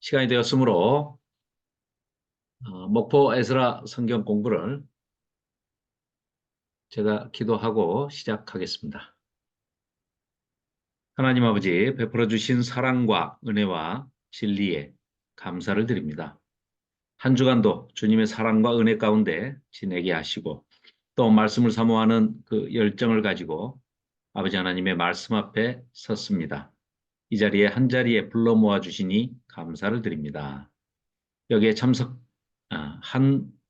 시간이 되었으므로 목포 에스라 성경 공부를 제가 기도하고 시작하겠습니다. 하나님 아버지 베풀어 주신 사랑과 은혜와 진리에 감사를 드립니다. 한 주간도 주님의 사랑과 은혜 가운데 지내게 하시고 또 말씀을 사모하는 그 열정을 가지고 아버지 하나님의 말씀 앞에 섰습니다. 이 자리에 한 자리에 불러 모아 주시니 감사를 드립니다. 여기에 참석한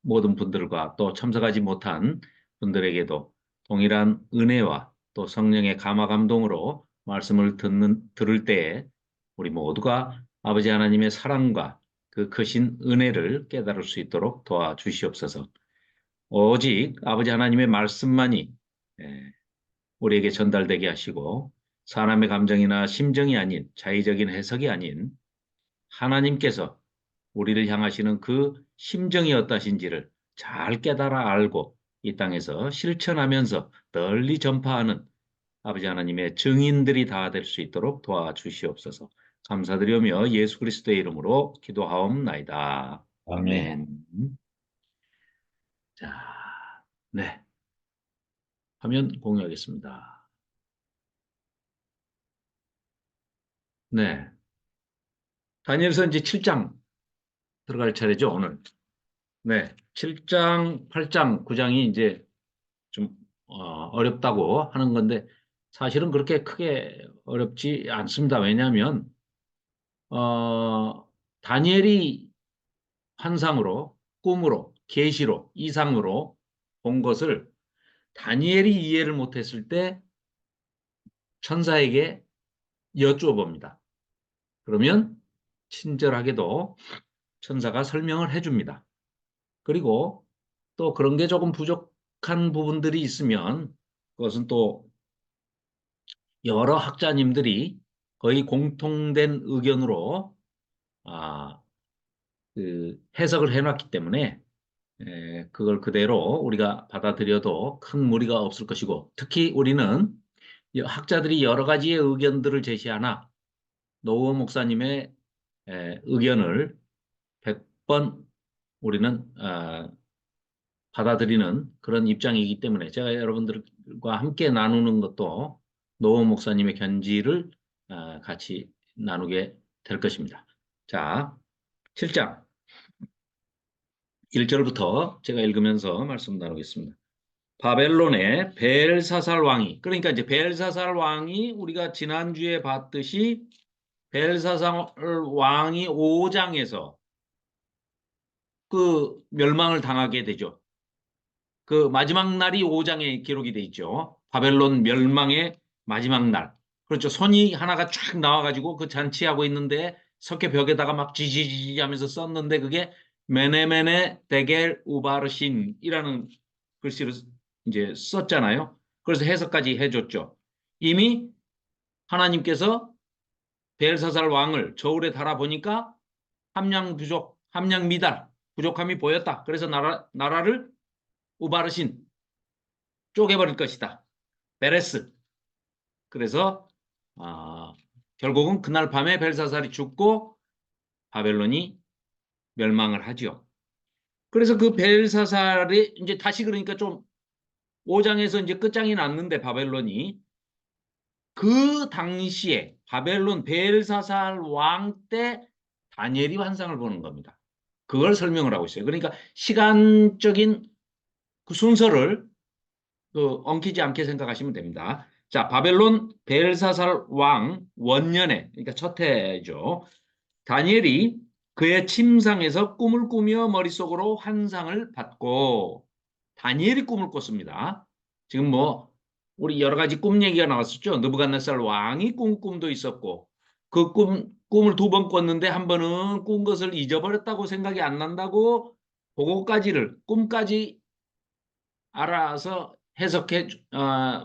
모든 분들과 또 참석하지 못한 분들에게도 동일한 은혜와 또 성령의 감화 감동으로 말씀을 들을 때에 우리 모두가 아버지 하나님의 사랑과 그 크신 은혜를 깨달을 수 있도록 도와주시옵소서. 오직 아버지 하나님의 말씀만이 우리에게 전달되게 하시고 사람의 감정이나 심정이 아닌 자의적인 해석이 아닌 하나님께서 우리를 향하시는 그 심정이 어떠신지를 잘 깨달아 알고 이 땅에서 실천하면서 널리 전파하는 아버지 하나님의 증인들이 다 될 수 있도록 도와주시옵소서. 감사드리며 예수 그리스도의 이름으로 기도하옵나이다. 아멘. 아멘. 자, 네. 화면 공유하겠습니다. 네. 다니엘서 이제 7장 들어갈 차례죠, 오늘. 네. 7장, 8장, 9장이 이제 좀 어렵다고 하는 건데 사실은 그렇게 크게 어렵지 않습니다. 왜냐하면 다니엘이 환상으로, 꿈으로, 계시로, 이상으로 본 것을 다니엘이 이해를 못했을 때 천사에게 여쭈어봅니다. 그러면 친절하게도 천사가 설명을 해줍니다. 그리고 또 그런 게 조금 부족한 부분들이 있으면 그것은 또 여러 학자님들이 거의 공통된 의견으로 그 해석을 해놨기 때문에 그걸 그대로 우리가 받아들여도 큰 무리가 없을 것이고 특히 우리는 학자들이 여러 가지의 의견들을 제시하나 노후원 목사님의 의견을 100번 우리는 받아들이는 그런 입장이기 때문에 제가 여러분들과 함께 나누는 것도 노원 목사님의 견지를 같이 나누게 될 것입니다. 자, 7장 1절부터 제가 읽으면서 말씀 나누겠습니다. 바벨론의 벨사살 왕이, 그러니까 이제 벨사살 왕이 우리가 지난주에 봤듯이 벨사살 왕이 5장에서 그 멸망을 당하게 되죠. 그 마지막 날이 5장에 기록이 돼 있죠. 바벨론 멸망의 마지막 날. 그렇죠. 손이 하나가 쫙 나와가지고 그 잔치하고 있는데 석회 벽에다가 막 지지지 하면서 썼는데 그게 메네메네 데겔 우바르신이라는 글씨로 이제 썼잖아요. 그래서 해석까지 해줬죠. 이미 하나님께서 벨사살 왕을 저울에 달아보니까 함량 부족, 함량 미달, 부족함이 보였다. 그래서 나라를 우바르신 쪼개버릴 것이다. 베레스. 그래서 결국은 그날 밤에 벨사살이 죽고 바벨론이 멸망을 하죠. 그래서 그 벨사살이 이제 다시 그러니까 좀 5장에서 이제 끝장이 났는데 바벨론이 그 당시에 바벨론 벨사살 왕 때 다니엘이 환상을 보는 겁니다. 그걸 설명을 하고 있어요. 그러니까 시간적인 그 순서를 엉키지 않게 생각하시면 됩니다. 자, 바벨론 벨사살 왕 원년에, 그러니까 첫 해죠. 다니엘이 그의 침상에서 꿈을 꾸며 머릿속으로 환상을 받고 다니엘이 꿈을 꿨습니다. 지금 뭐 우리 여러 가지 꿈 얘기가 나왔었죠. 느부갓네살 왕이 꾼 꿈도 있었고 그 꿈을 두 번 꿨는데 한 번은 꾼 것을 잊어버렸다고 생각이 안 난다고 그거까지를 꿈까지 알아서 해석해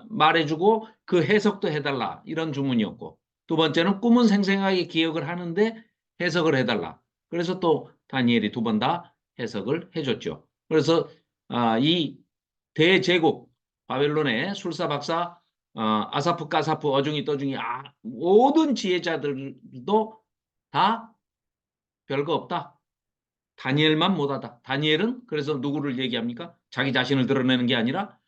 말해주고 그 해석도 해달라 이런 주문이었고 두 번째는 꿈은 생생하게 기억을 하는데 해석을 해달라. 그래서 또 다니엘이 두 번 다 해석을 해줬죠. 그래서 이 대제국 바벨론의 술사 박사 아사프 까사프, 어중이 떠중이, 모든 지혜자들도 다 별거 없다. 다니엘만 못하다. 다니엘은 그래서 누구를 얘기합니까? 자기 자신을 드러내는 게 아니라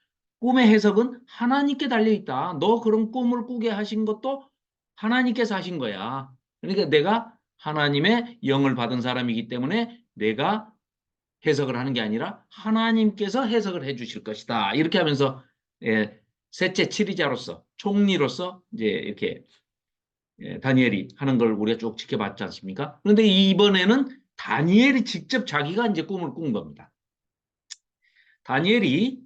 꿈의 해석은 하나님께 달려 있다. 너 그런 꿈을 꾸게 하신 것도 하나님께서 하신 거야. 그러니까 내가 하나님의 영을 받은 사람이기 때문에 내가 해석을 하는 게 아니라 하나님께서 해석을 해 주실 것이다. 이렇게 하면서 셋째 치리자로서 총리로서 이제 이렇게 다니엘이 하는 걸 우리가 쭉 지켜봤지 않습니까? 그런데 이번에는 다니엘이 직접 자기가 이제 꿈을 꾼 겁니다. 다니엘이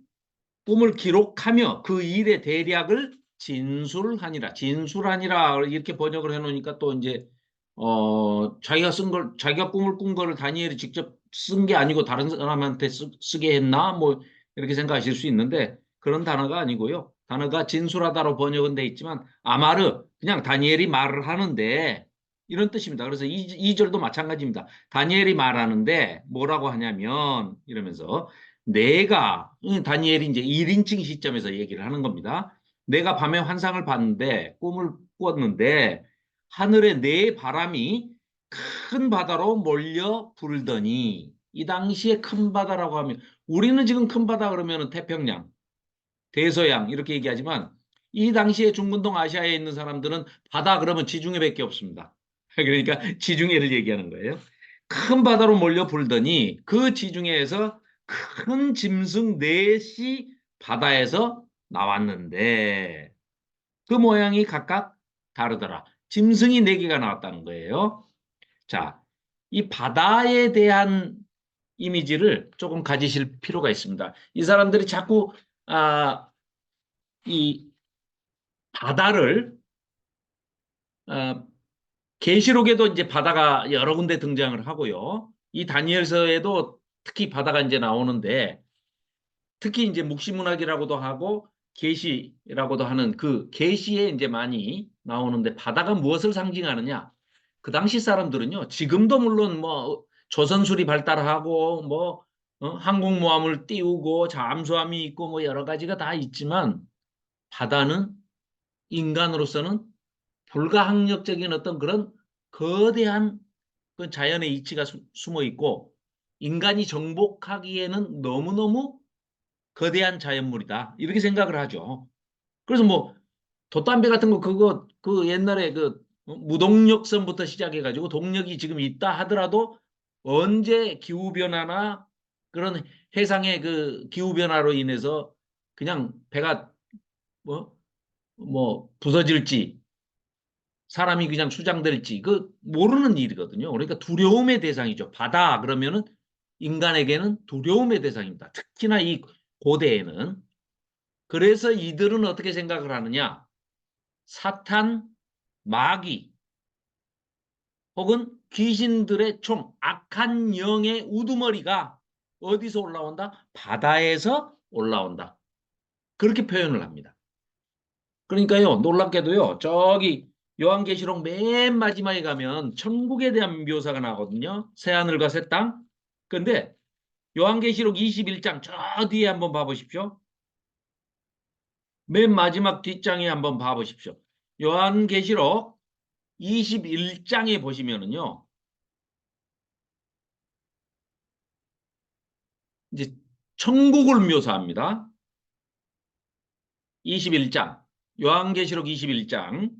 꿈을 기록하며 그 일의 대략을 진술하니라. 진술하니라 이렇게 번역을 해놓으니까 또 이제 자기가 쓴 걸, 자기가 꿈을 꾼 거를 다니엘이 직접 쓴 게 아니고 다른 사람한테 쓰게 했나? 뭐 이렇게 생각하실 수 있는데 그런 단어가 아니고요. 단어가 진술하다로 번역은 돼 있지만 아마르 그냥 다니엘이 말을 하는데 이런 뜻입니다. 그래서 이 절도 마찬가지입니다. 다니엘이 말하는데 뭐라고 하냐면 이러면서 내가 다니엘이 이제 1인칭 시점에서 얘기를 하는 겁니다. 내가 밤에 환상을 봤는데 꿈을 꾸었는데 하늘에 네 바람이 큰 바다로 몰려 불더니 이 당시에 큰 바다라고 하면 우리는 지금 큰 바다 그러면 태평양, 대서양 이렇게 얘기하지만 이 당시에 중근동 아시아에 있는 사람들은 바다 그러면 지중해밖에 없습니다. 그러니까 지중해를 얘기하는 거예요. 큰 바다로 몰려 불더니 그 지중해에서 큰 짐승 넷이 바다에서 나왔는데 그 모양이 각각 다르더라. 짐승이 네 개가 나왔다는 거예요. 자, 이 바다에 대한 이미지를 조금 가지실 필요가 있습니다. 이 사람들이 자꾸 이 바다를 아, 계시록에도 이제 바다가 여러 군데 등장을 하고요. 이 다니엘서에도 특히 바다가 이제 나오는데 특히 이제 묵시문학이라고도 하고 계시라고도 하는 그 계시에 이제 많이 나오는데 바다가 무엇을 상징하느냐? 그 당시 사람들은요. 지금도 물론 뭐 조선술이 발달하고 뭐 항공모함을 띄우고 잠수함이 있고 뭐 여러 가지가 다 있지만 바다는 인간으로서는 불가항력적인 어떤 그런 거대한 그 자연의 이치가 숨어 있고 인간이 정복하기에는 너무너무 거대한 자연물이다. 이렇게 생각을 하죠. 그래서 뭐 돛담배 같은 거 그거 그 옛날에 그 무동력선부터 시작해가지고 동력이 지금 있다 하더라도 언제 기후 변화나 그런 해상의 그 기후 변화로 인해서 그냥 배가 뭐 부서질지 사람이 그냥 수장될지 그 모르는 일이거든요. 그러니까 두려움의 대상이죠. 바다 그러면은 인간에게는 두려움의 대상입니다. 특히나 이 고대에는. 그래서 이들은 어떻게 생각을 하느냐? 사탄, 마귀 혹은 귀신들의 총, 악한 영의 우두머리가 어디서 올라온다? 바다에서 올라온다. 그렇게 표현을 합니다. 그러니까요, 놀랍게도요, 저기 요한계시록 맨 마지막에 가면 천국에 대한 묘사가 나거든요. 새하늘과 새 땅. 근데 요한계시록 21장 저 뒤에 한번 봐보십시오. 맨 마지막 뒷장에 한번 봐보십시오. 요한계시록 21장에 보시면은요, 이제 천국을 묘사합니다. 21장. 요한계시록 21장.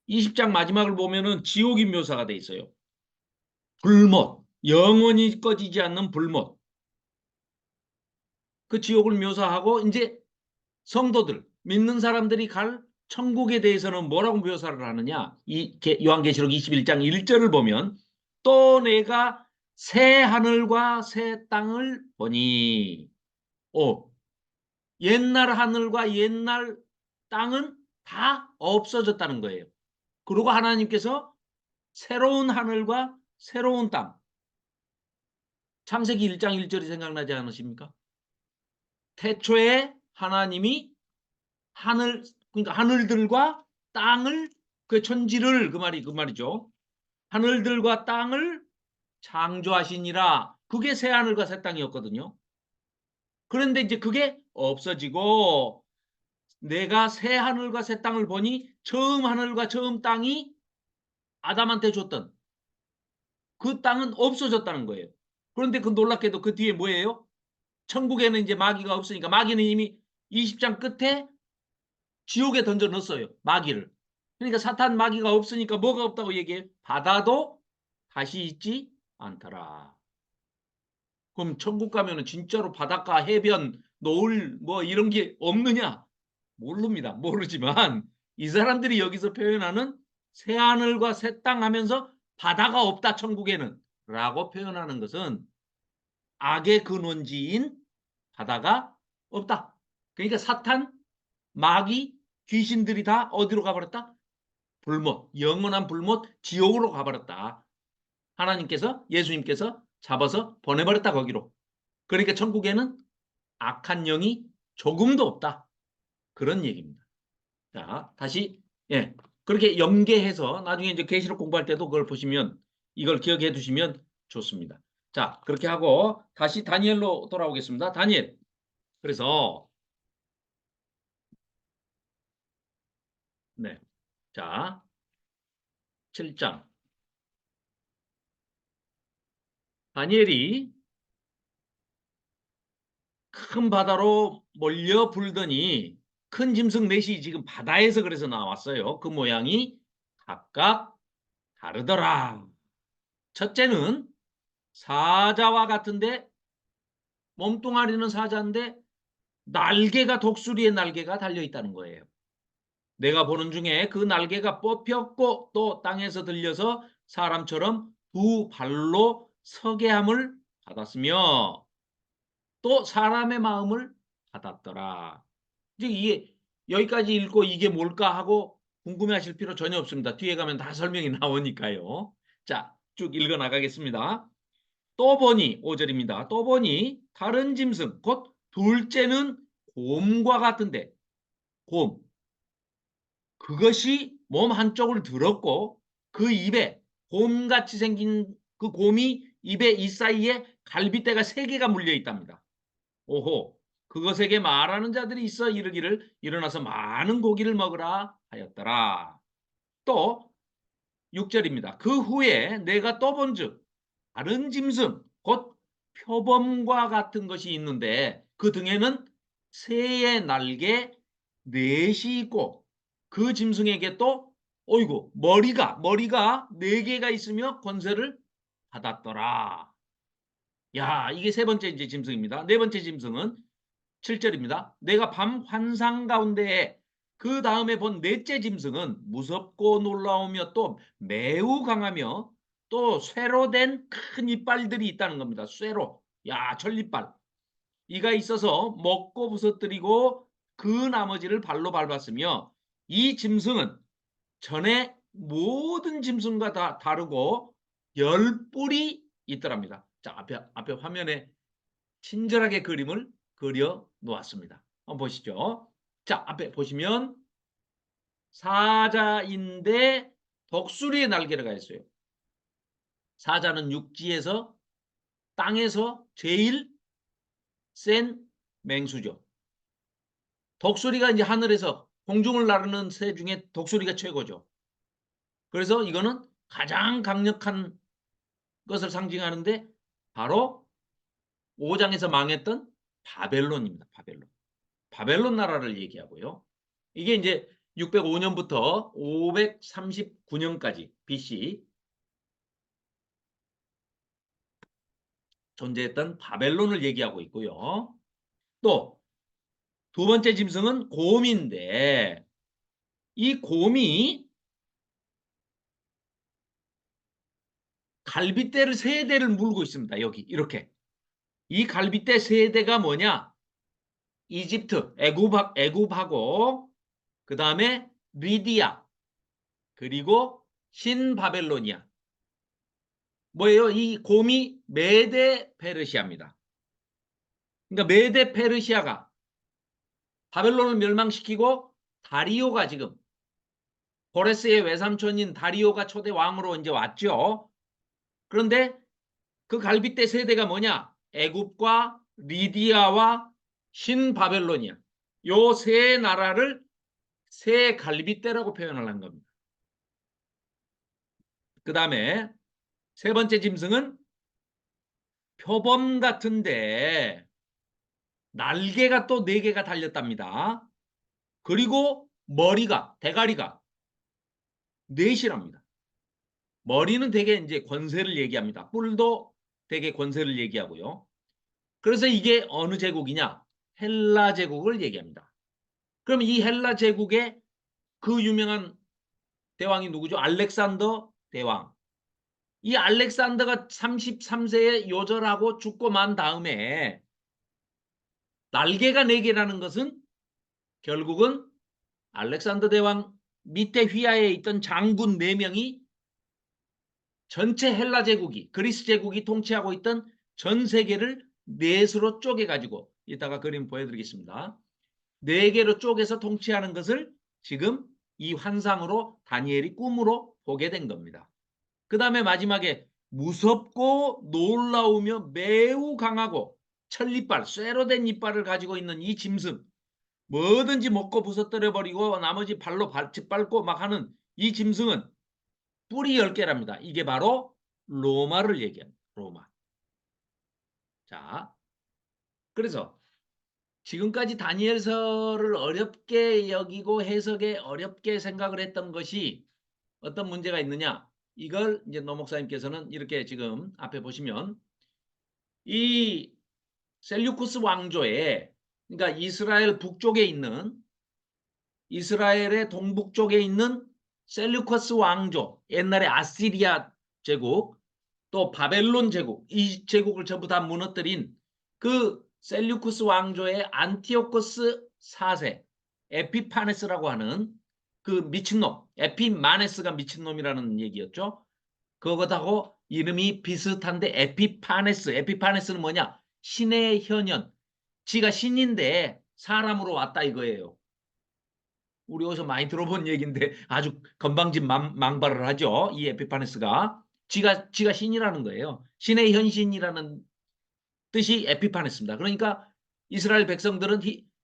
20장 마지막을 보면은 지옥이 묘사가 돼 있어요. 불못. 영원히 꺼지지 않는 불못. 그 지옥을 묘사하고 이제 성도들, 믿는 사람들이 갈 천국에 대해서는 뭐라고 묘사를 하느냐? 이 요한계시록 21장 1절을 보면 또 내가 새 하늘과 새 땅을 보니 옛날 하늘과 옛날 땅은 다 없어졌다는 거예요. 그리고 하나님께서 새로운 하늘과 새로운 땅 창세기 1장 1절이 생각나지 않으십니까? 태초에 하나님이 하늘 그러니까 하늘들과 땅을 그 천지를 그 말이죠. 하늘들과 땅을 창조하시니라. 그게 새 하늘과 새 땅이었거든요. 그런데 이제 그게 없어지고 내가 새 하늘과 새 땅을 보니 처음 하늘과 처음 땅이 아담한테 줬던 그 땅은 없어졌다는 거예요. 그런데 그 놀랍게도 그 뒤에 뭐예요? 천국에는 이제 마귀가 없으니까 마귀는 이미 20장 끝에 지옥에 던져 넣었어요. 마귀를. 그러니까 사탄 마귀가 없으니까 뭐가 없다고 얘기해? 바다도 다시 있지 않더라. 그럼 천국 가면은 진짜로 바닷가, 해변, 노을 뭐 이런 게 없느냐? 모릅니다. 모르지만 이 사람들이 여기서 표현하는 새 하늘과 새 땅 하면서 바다가 없다 천국에는 라고 표현하는 것은 악의 근원지인 바다가 없다. 그러니까 사탄, 마귀, 귀신들이 다 어디로 가버렸다? 불못, 영원한 불못, 지옥으로 가버렸다. 하나님께서, 예수님께서 잡아서 보내버렸다 거기로. 그러니까 천국에는 악한 영이 조금도 없다. 그런 얘기입니다. 자, 다시 예, 그렇게 연계해서 나중에 이제 계시록 공부할 때도 그걸 보시면 이걸 기억해 두시면 좋습니다. 자, 그렇게 하고 다시 다니엘로 돌아오겠습니다. 다니엘. 그래서 네, 자, 7장. 다니엘이 큰 바다로 몰려 불더니 큰 짐승 넷이 지금 바다에서 그래서 나왔어요. 그 모양이 각각 다르더라. 첫째는 사자와 같은데 몸뚱아리는 사자인데 날개가 독수리의 날개가 달려 있다는 거예요. 내가 보는 중에 그 날개가 뽑혔고 또 땅에서 들려서 사람처럼 두 발로 서게 함을 받았으며 또 사람의 마음을 받았더라. 이제 이게 여기까지 읽고 이게 뭘까 하고 궁금해하실 필요 전혀 없습니다. 뒤에 가면 다 설명이 나오니까요. 자, 쭉 읽어 나가겠습니다. 또 보니 5절입니다. 또 보니 다른 짐승 곧 둘째는 곰과 같은데 곰 그것이 몸 한쪽을 들었고 그 입에 곰같이 생긴 그 곰이 입에 이 사이에 갈빗대가 3개가 물려 있답니다. 오호 그것에게 말하는 자들이 있어 이르기를 일어나서 많은 고기를 먹으라 하였더라. 또 6절입니다. 그 후에 내가 또 본즉 다른 짐승 곧 표범과 같은 것이 있는데 그 등에는 새의 날개 넷이 있고 그 짐승에게 또 어이구 머리가 4개가 있으며 권세를 받았더라. 야 이게 세 번째 이제 짐승입니다. 네 번째 짐승은 7절입니다. 내가 밤 환상 가운데에 그 다음에 본 넷째 짐승은 무섭고 놀라우며 또 매우 강하며 또 쇠로 된 큰 이빨들이 있다는 겁니다. 쇠로. 야, 전리빨. 이가 있어서 먹고 부서뜨리고 그 나머지를 발로 밟았으며 이 짐승은 전에 모든 짐승과 다 다르고 10뿔이 있더랍니다. 자, 앞에 화면에 친절하게 그림을 그려 놓았습니다. 한번 보시죠. 자, 앞에 보시면 사자인데 독수리의 날개가 있어요. 사자는 육지에서 땅에서 제일 센 맹수죠. 독수리가 이제 하늘에서 공중을 나르는 새 중에 독수리가 최고죠. 그래서 이거는 가장 강력한 것을 상징하는데 바로 5장에서 망했던 바벨론입니다. 바벨론 나라를 얘기하고요. 이게 이제 605년부터 539년까지 BC 존재했던 바벨론을 얘기하고 있고요. 또 두 번째 짐승은 곰인데 이 곰이 갈빗대를 3대를 물고 있습니다. 여기 이렇게. 이 갈빗대 3대가 뭐냐? 이집트, 애굽하고 그 다음에 리디아 그리고 신바벨로니아. 뭐예요? 이 곰이 메데 페르시아입니다. 그러니까 메데 페르시아가 바벨론을 멸망시키고 다리오가 지금 고레스의 외삼촌인 다리오가 초대 왕으로 이제 왔죠. 그런데 그 갈빗대 세대가 뭐냐? 애굽과 리디아와 신바벨로니아. 요 세 나라를 세 갈빗대라고 표현을 한 겁니다. 그 다음에 세 번째 짐승은 표범 같은데 날개가 또 네 개가 달렸답니다. 그리고 머리가, 대가리가 넷이랍니다. 머리는 되게 이제 권세를 얘기합니다. 뿔도 되게 권세를 얘기하고요. 그래서 이게 어느 제국이냐? 헬라 제국을 얘기합니다. 그럼 이 헬라 제국의 그 유명한 대왕이 누구죠? 알렉산더 대왕. 이 알렉산더가 33세에 요절하고 죽고 만 다음에 날개가 4개라는 것은 결국은 알렉산더 대왕 밑에 휘하에 있던 장군 4명이 전체 헬라 제국이, 그리스 제국이 통치하고 있던 전 세계를 넷으로 쪼개가지고, 이따가 그림 보여드리겠습니다. 4개로 쪼개서 통치하는 것을 지금 이 환상으로 다니엘이 꿈으로 보게 된 겁니다. 그 다음에 마지막에 무섭고 놀라우며 매우 강하고 천리빨, 쇠로 된 이빨을 가지고 있는 이 짐승, 뭐든지 먹고 부서뜨려 버리고 나머지 발로 짓밟고 막 하는 이 짐승은 뿔이 10개랍니다. 이게 바로 로마를 얘기합니다. 로마. 자, 그래서 지금까지 다니엘서를 어렵게 여기고 해석에 어렵게 생각을 했던 것이 어떤 문제가 있느냐? 이걸 이제 노 목사님께서는 이렇게 지금 앞에 보시면 이 셀류쿠스 왕조에, 그러니까 이스라엘 북쪽에 있는, 이스라엘의 동북쪽에 있는 셀류커스 왕조, 옛날에 아시리아 제국, 또 바벨론 제국, 이 제국을 전부 다 무너뜨린 그 셀류쿠스 왕조의 안티오코스 4세, 에피파네스라고 하는 그 미친놈, 에피마네스가 미친놈이라는 얘기였죠. 그것하고 이름이 비슷한데 에피파네스, 에피파네스는 뭐냐? 신의 현현, 지가 신인데 사람으로 왔다 이거예요. 우리 어디서 많이 들어본 얘기인데 아주 건방진 망발을 하죠. 이 에피파네스가 지가 신이라는 거예요. 신의 현신이라는 뜻이 에피파네스입니다. 그러니까 이스라엘 백성들은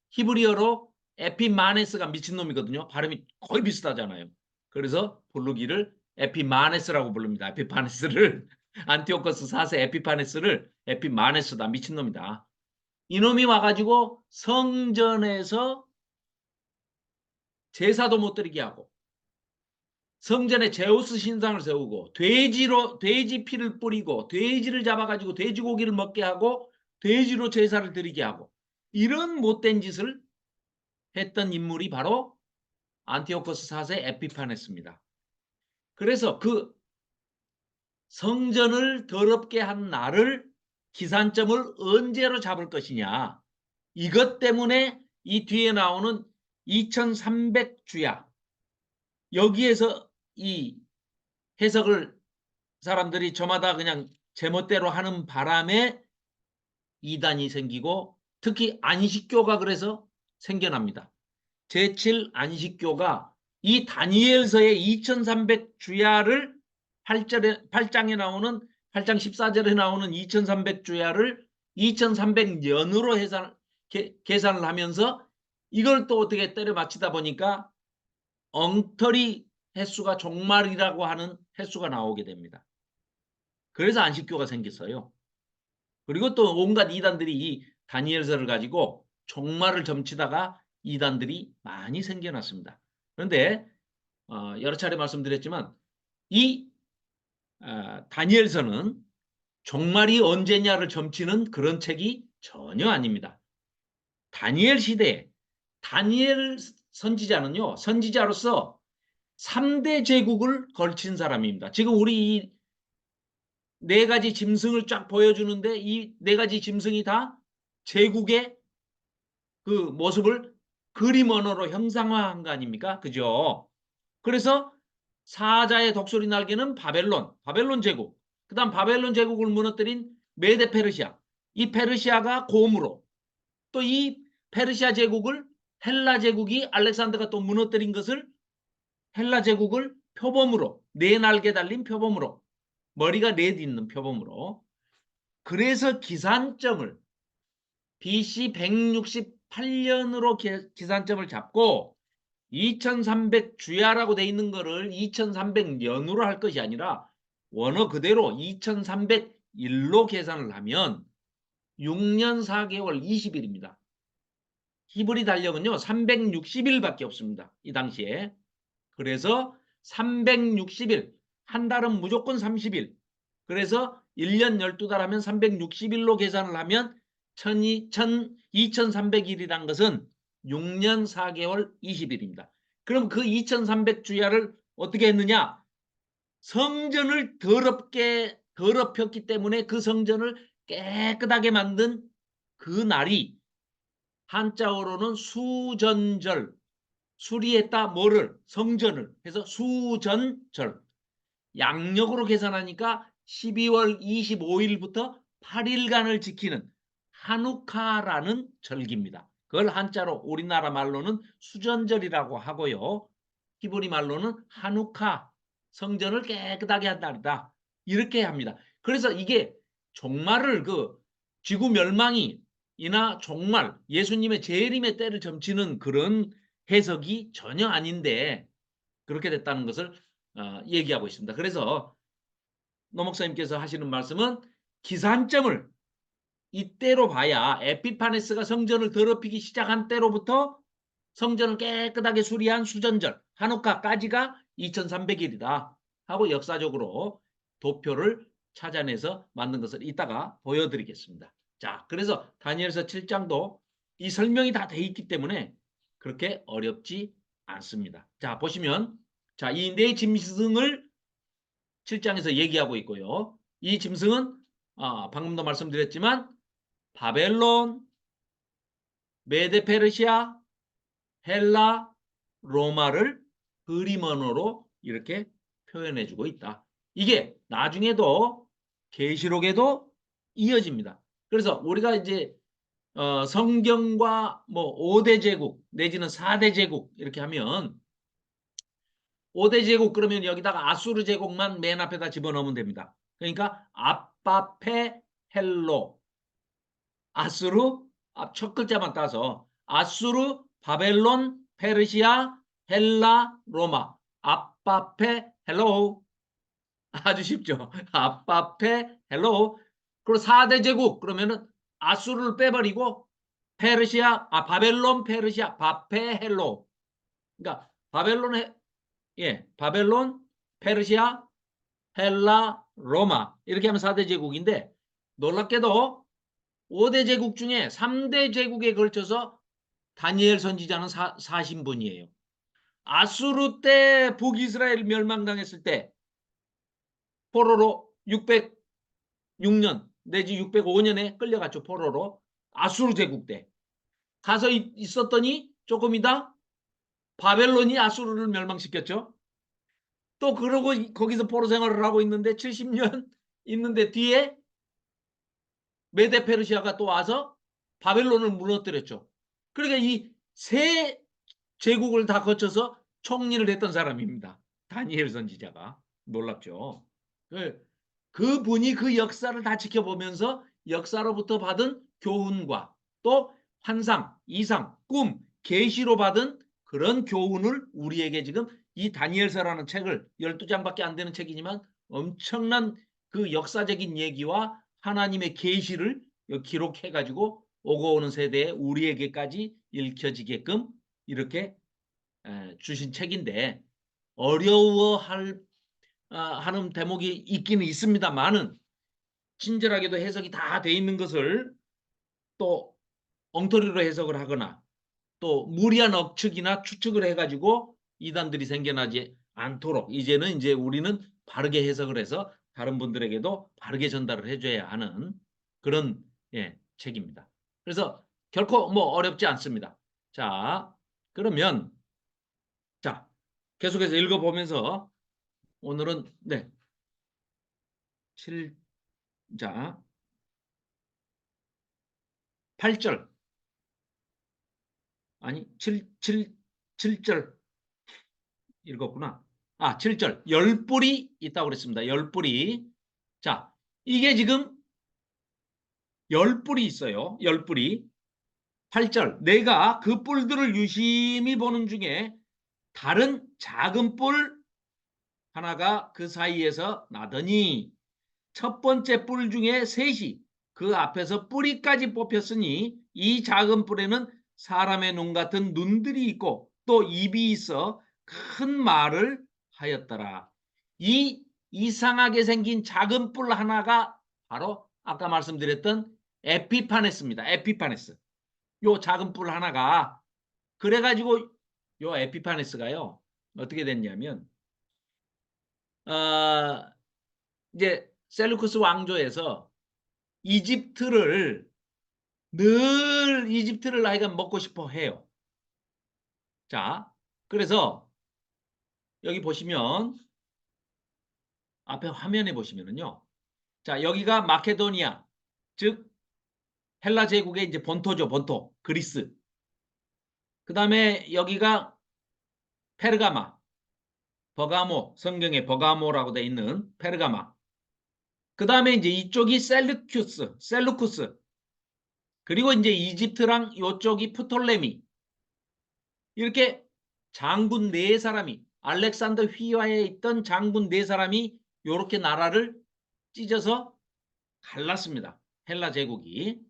히브리어로 에피마네스가 미친놈이거든요. 발음이 거의 비슷하잖아요. 그래서 부르기를 에피마네스라고 부릅니다. 에피파네스를 안티오코스 4세 에피파네스를 에피마네스다, 미친놈이다. 이놈이 와가지고 성전에서 제사도 못 드리게 하고 성전에 제우스 신상을 세우고 돼지 피를 뿌리고 돼지를 잡아가지고 돼지고기를 먹게 하고 돼지로 제사를 드리게 하고 이런 못된 짓을 했던 인물이 바로 안티오코스 4세 에피파네스입니다. 그래서 그 성전을 더럽게 한 날을 기산점을 언제로 잡을 것이냐, 이것 때문에 이 뒤에 나오는 2300주야, 여기에서 이 해석을 사람들이 저마다 그냥 제멋대로 하는 바람에 이단이 생기고 특히 안식교가 그래서 생겨납니다. 제7 안식교가 이 다니엘서의 2300주야를 8장에 나오는 8장 14절에 나오는 2300주야를 2300년으로 계산을 하면서 이걸 또 어떻게 때려 맞히다 보니까 엉터리 횟수가 종말이라고 하는 횟수가 나오게 됩니다. 그래서 안식교가 생겼어요. 그리고 또 온갖 이단들이 이 다니엘서를 가지고 종말을 점치다가 이단들이 많이 생겨났습니다. 그런데 여러 차례 말씀드렸지만 이 다니엘서는 종말이 언제냐를 점치는 그런 책이 전혀 아닙니다. 다니엘 시대에 다니엘 선지자는요, 선지자로서 3대 제국을 걸친 사람입니다. 지금 우리 이 4가지 짐승을 쫙 보여주는데 이 4가지 짐승이 다 제국의 그 모습을 그림 언어로 형상화한 거 아닙니까? 그죠? 그래서 사자의 독수리 날개는 바벨론 제국. 그 다음 바벨론 제국을 무너뜨린 메데 페르시아. 이 페르시아가 곰으로, 또 이 페르시아 제국을 헬라 제국이 알렉산더가 또 무너뜨린 것을 헬라 제국을 표범으로, 4날개 달린 표범으로, 머리가 4 있는 표범으로, 그래서 기산점을 BC 168년으로 기산점을 잡고 2300주야라고 돼 있는 거를 2300년으로 할 것이 아니라 원어 그대로 2301로 계산을 하면 6년 4개월 20일입니다. 히브리 달력은요 360일밖에 없습니다. 이 당시에. 그래서 360일, 한 달은 무조건 30일. 그래서 1년 12달 하면 360일로 계산을 하면 2300일이란 것은 6년 4개월 20일입니다. 그럼 그 2300주야를 어떻게 했느냐? 성전을 더럽혔기 때문에 그 성전을 깨끗하게 만든 그 날이 한자어로는 수전절, 수리했다 뭐를? 성전을 해서 수전절. 양력으로 계산하니까 12월 25일부터 8일간을 지키는 한우카라는 절기입니다. 그걸 한자로 우리나라 말로는 수전절이라고 하고요. 히브리 말로는 한우카, 성전을 깨끗하게 한 날이다. 이렇게 합니다. 그래서 이게 종말을 지구 멸망이나 종말, 예수님의 재림의 때를 점치는 그런 해석이 전혀 아닌데 그렇게 됐다는 것을 얘기하고 있습니다. 그래서 노 목사님께서 하시는 말씀은 기산점을 이때로 봐야 에피파네스가 성전을 더럽히기 시작한 때로부터 성전을 깨끗하게 수리한 수전절 한우카까지가 2300일이다 하고 역사적으로 도표를 찾아내서 만든 것을 이따가 보여드리겠습니다. 자, 그래서 다니엘서 7장도 이 설명이 다 돼 있기 때문에 그렇게 어렵지 않습니다. 자, 보시면 자, 이 네 짐승을 7장에서 얘기하고 있고요. 이 짐승은 방금도 말씀드렸지만 바벨론, 메데페르시아, 헬라, 로마를 그림 언어로 이렇게 표현해주고 있다. 이게 나중에도 계시록에도 이어집니다. 그래서 우리가 이제 성경과 뭐 5대 제국 내지는 4대 제국 이렇게 하면 5대 제국 그러면 여기다가 아수르 제국만 맨 앞에다 집어넣으면 됩니다. 그러니까 아빠페 헬로 아수르 첫 글자만 따서 아수르, 바벨론, 페르시아, 헬라, 로마 아빠페 헬로 아주 쉽죠. 아빠페 헬로 그리고 4대 제국 그러면은 아수르를 빼버리고 페르시아 바벨론 페르시아 바페 헬로 그러니까 바벨론, 페르시아, 헬라, 로마 이렇게 하면 4대 제국인데 놀랍게도 5대 제국 중에 3대 제국에 걸쳐서 다니엘 선지자는 사신 분이에요. 아수르 때 북이스라엘 멸망당했을 때 포로로 606년 내지 605년에 끌려갔죠. 포로로. 아수르 제국 때. 가서 있었더니 조금 있다 바벨론이 아수르를 멸망시켰죠. 또 그러고 거기서 포로 생활을 하고 있는데 70년 있는데 뒤에 메데페르시아가 또 와서 바벨론을 무너뜨렸죠. 그러니까 이 세 제국을 다 거쳐서 총리를 했던 사람입니다. 다니엘 선지자가. 놀랍죠. 그 분이 그 역사를 다 지켜보면서 역사로부터 받은 교훈과 또 환상, 이상, 꿈, 계시로 받은 그런 교훈을 우리에게 지금 이 다니엘서라는 책을 12장밖에 안 되는 책이지만 엄청난 그 역사적인 얘기와 하나님의 계시를 기록해 가지고 오고 오는 세대에 우리에게까지 읽혀지게끔 이렇게 주신 책인데 어려워할 하는 대목이 있기는 있습니다만은 친절하게도 해석이 다 돼 있는 것을 또 엉터리로 해석을 하거나 또 무리한 억측이나 추측을 해가지고 이단들이 생겨나지 않도록 이제는 이제 우리는 바르게 해석을 해서 다른 분들에게도 바르게 전달을 해줘야 하는 그런 책입니다. 그래서 결코 뭐 어렵지 않습니다. 자, 그러면 자 계속해서 읽어보면서 오늘은 7자 8절 아니 7절 읽었구나. 7절 10뿔이 있다고 그랬습니다. 10뿔이. 자, 이게 지금 10뿔이 있어요. 10뿔이. 8절 내가 그 뿔들을 유심히 보는 중에 다른 작은 뿔 하나가 그 사이에서 나더니 첫 번째 뿔 중에 셋이 그 앞에서 뿌리까지 뽑혔으니 이 작은 뿔에는 사람의 눈 같은 눈들이 있고 또 입이 있어 큰 말을 하였더라. 이 이상하게 생긴 작은 뿔 하나가 바로 아까 말씀드렸던 에피파네스입니다. 에피파네스. 요 작은 뿔 하나가 그래가지고 요 에피파네스가요 어떻게 됐냐면 이제 셀루쿠스 왕조에서 이집트를 늘 이집트를 하여간 먹고 싶어 해요. 자, 그래서 여기 보시면 앞에 화면에 보시면은요. 자, 여기가 마케도니아, 즉 헬라 제국의 이제 본토죠, 본토. 그리스. 그다음에 여기가 페르가마, 버가모, 성경에 버가모라고 돼 있는 페르가마. 그다음에 이제 이쪽이 셀루쿠스. 그리고 이제 이집트랑 이쪽이 프톨레미. 이렇게 장군 네 사람이 알렉산더 휘하에 있던 장군 네 사람이 이렇게 나라를 찢어서 갈랐습니다. 헬라 제국이.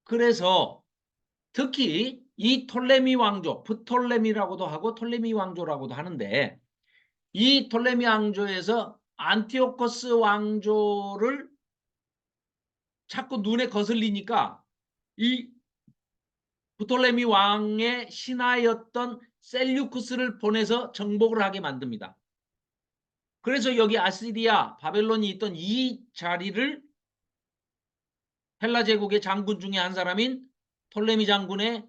그래서 특히 이 톨레미 왕조, 프톨레미라고도 하고 톨레미 왕조라고도 하는데 이 톨레미 왕조에서 안티오코스 왕조를 자꾸 눈에 거슬리니까 이 프톨레미 왕의 신하였던 셀류쿠스를 보내서 정복을 하게 만듭니다. 그래서 여기 아시리아, 바벨론이 있던 이 자리를 헬라 제국의 장군 중에 한 사람인 톨레미 장군의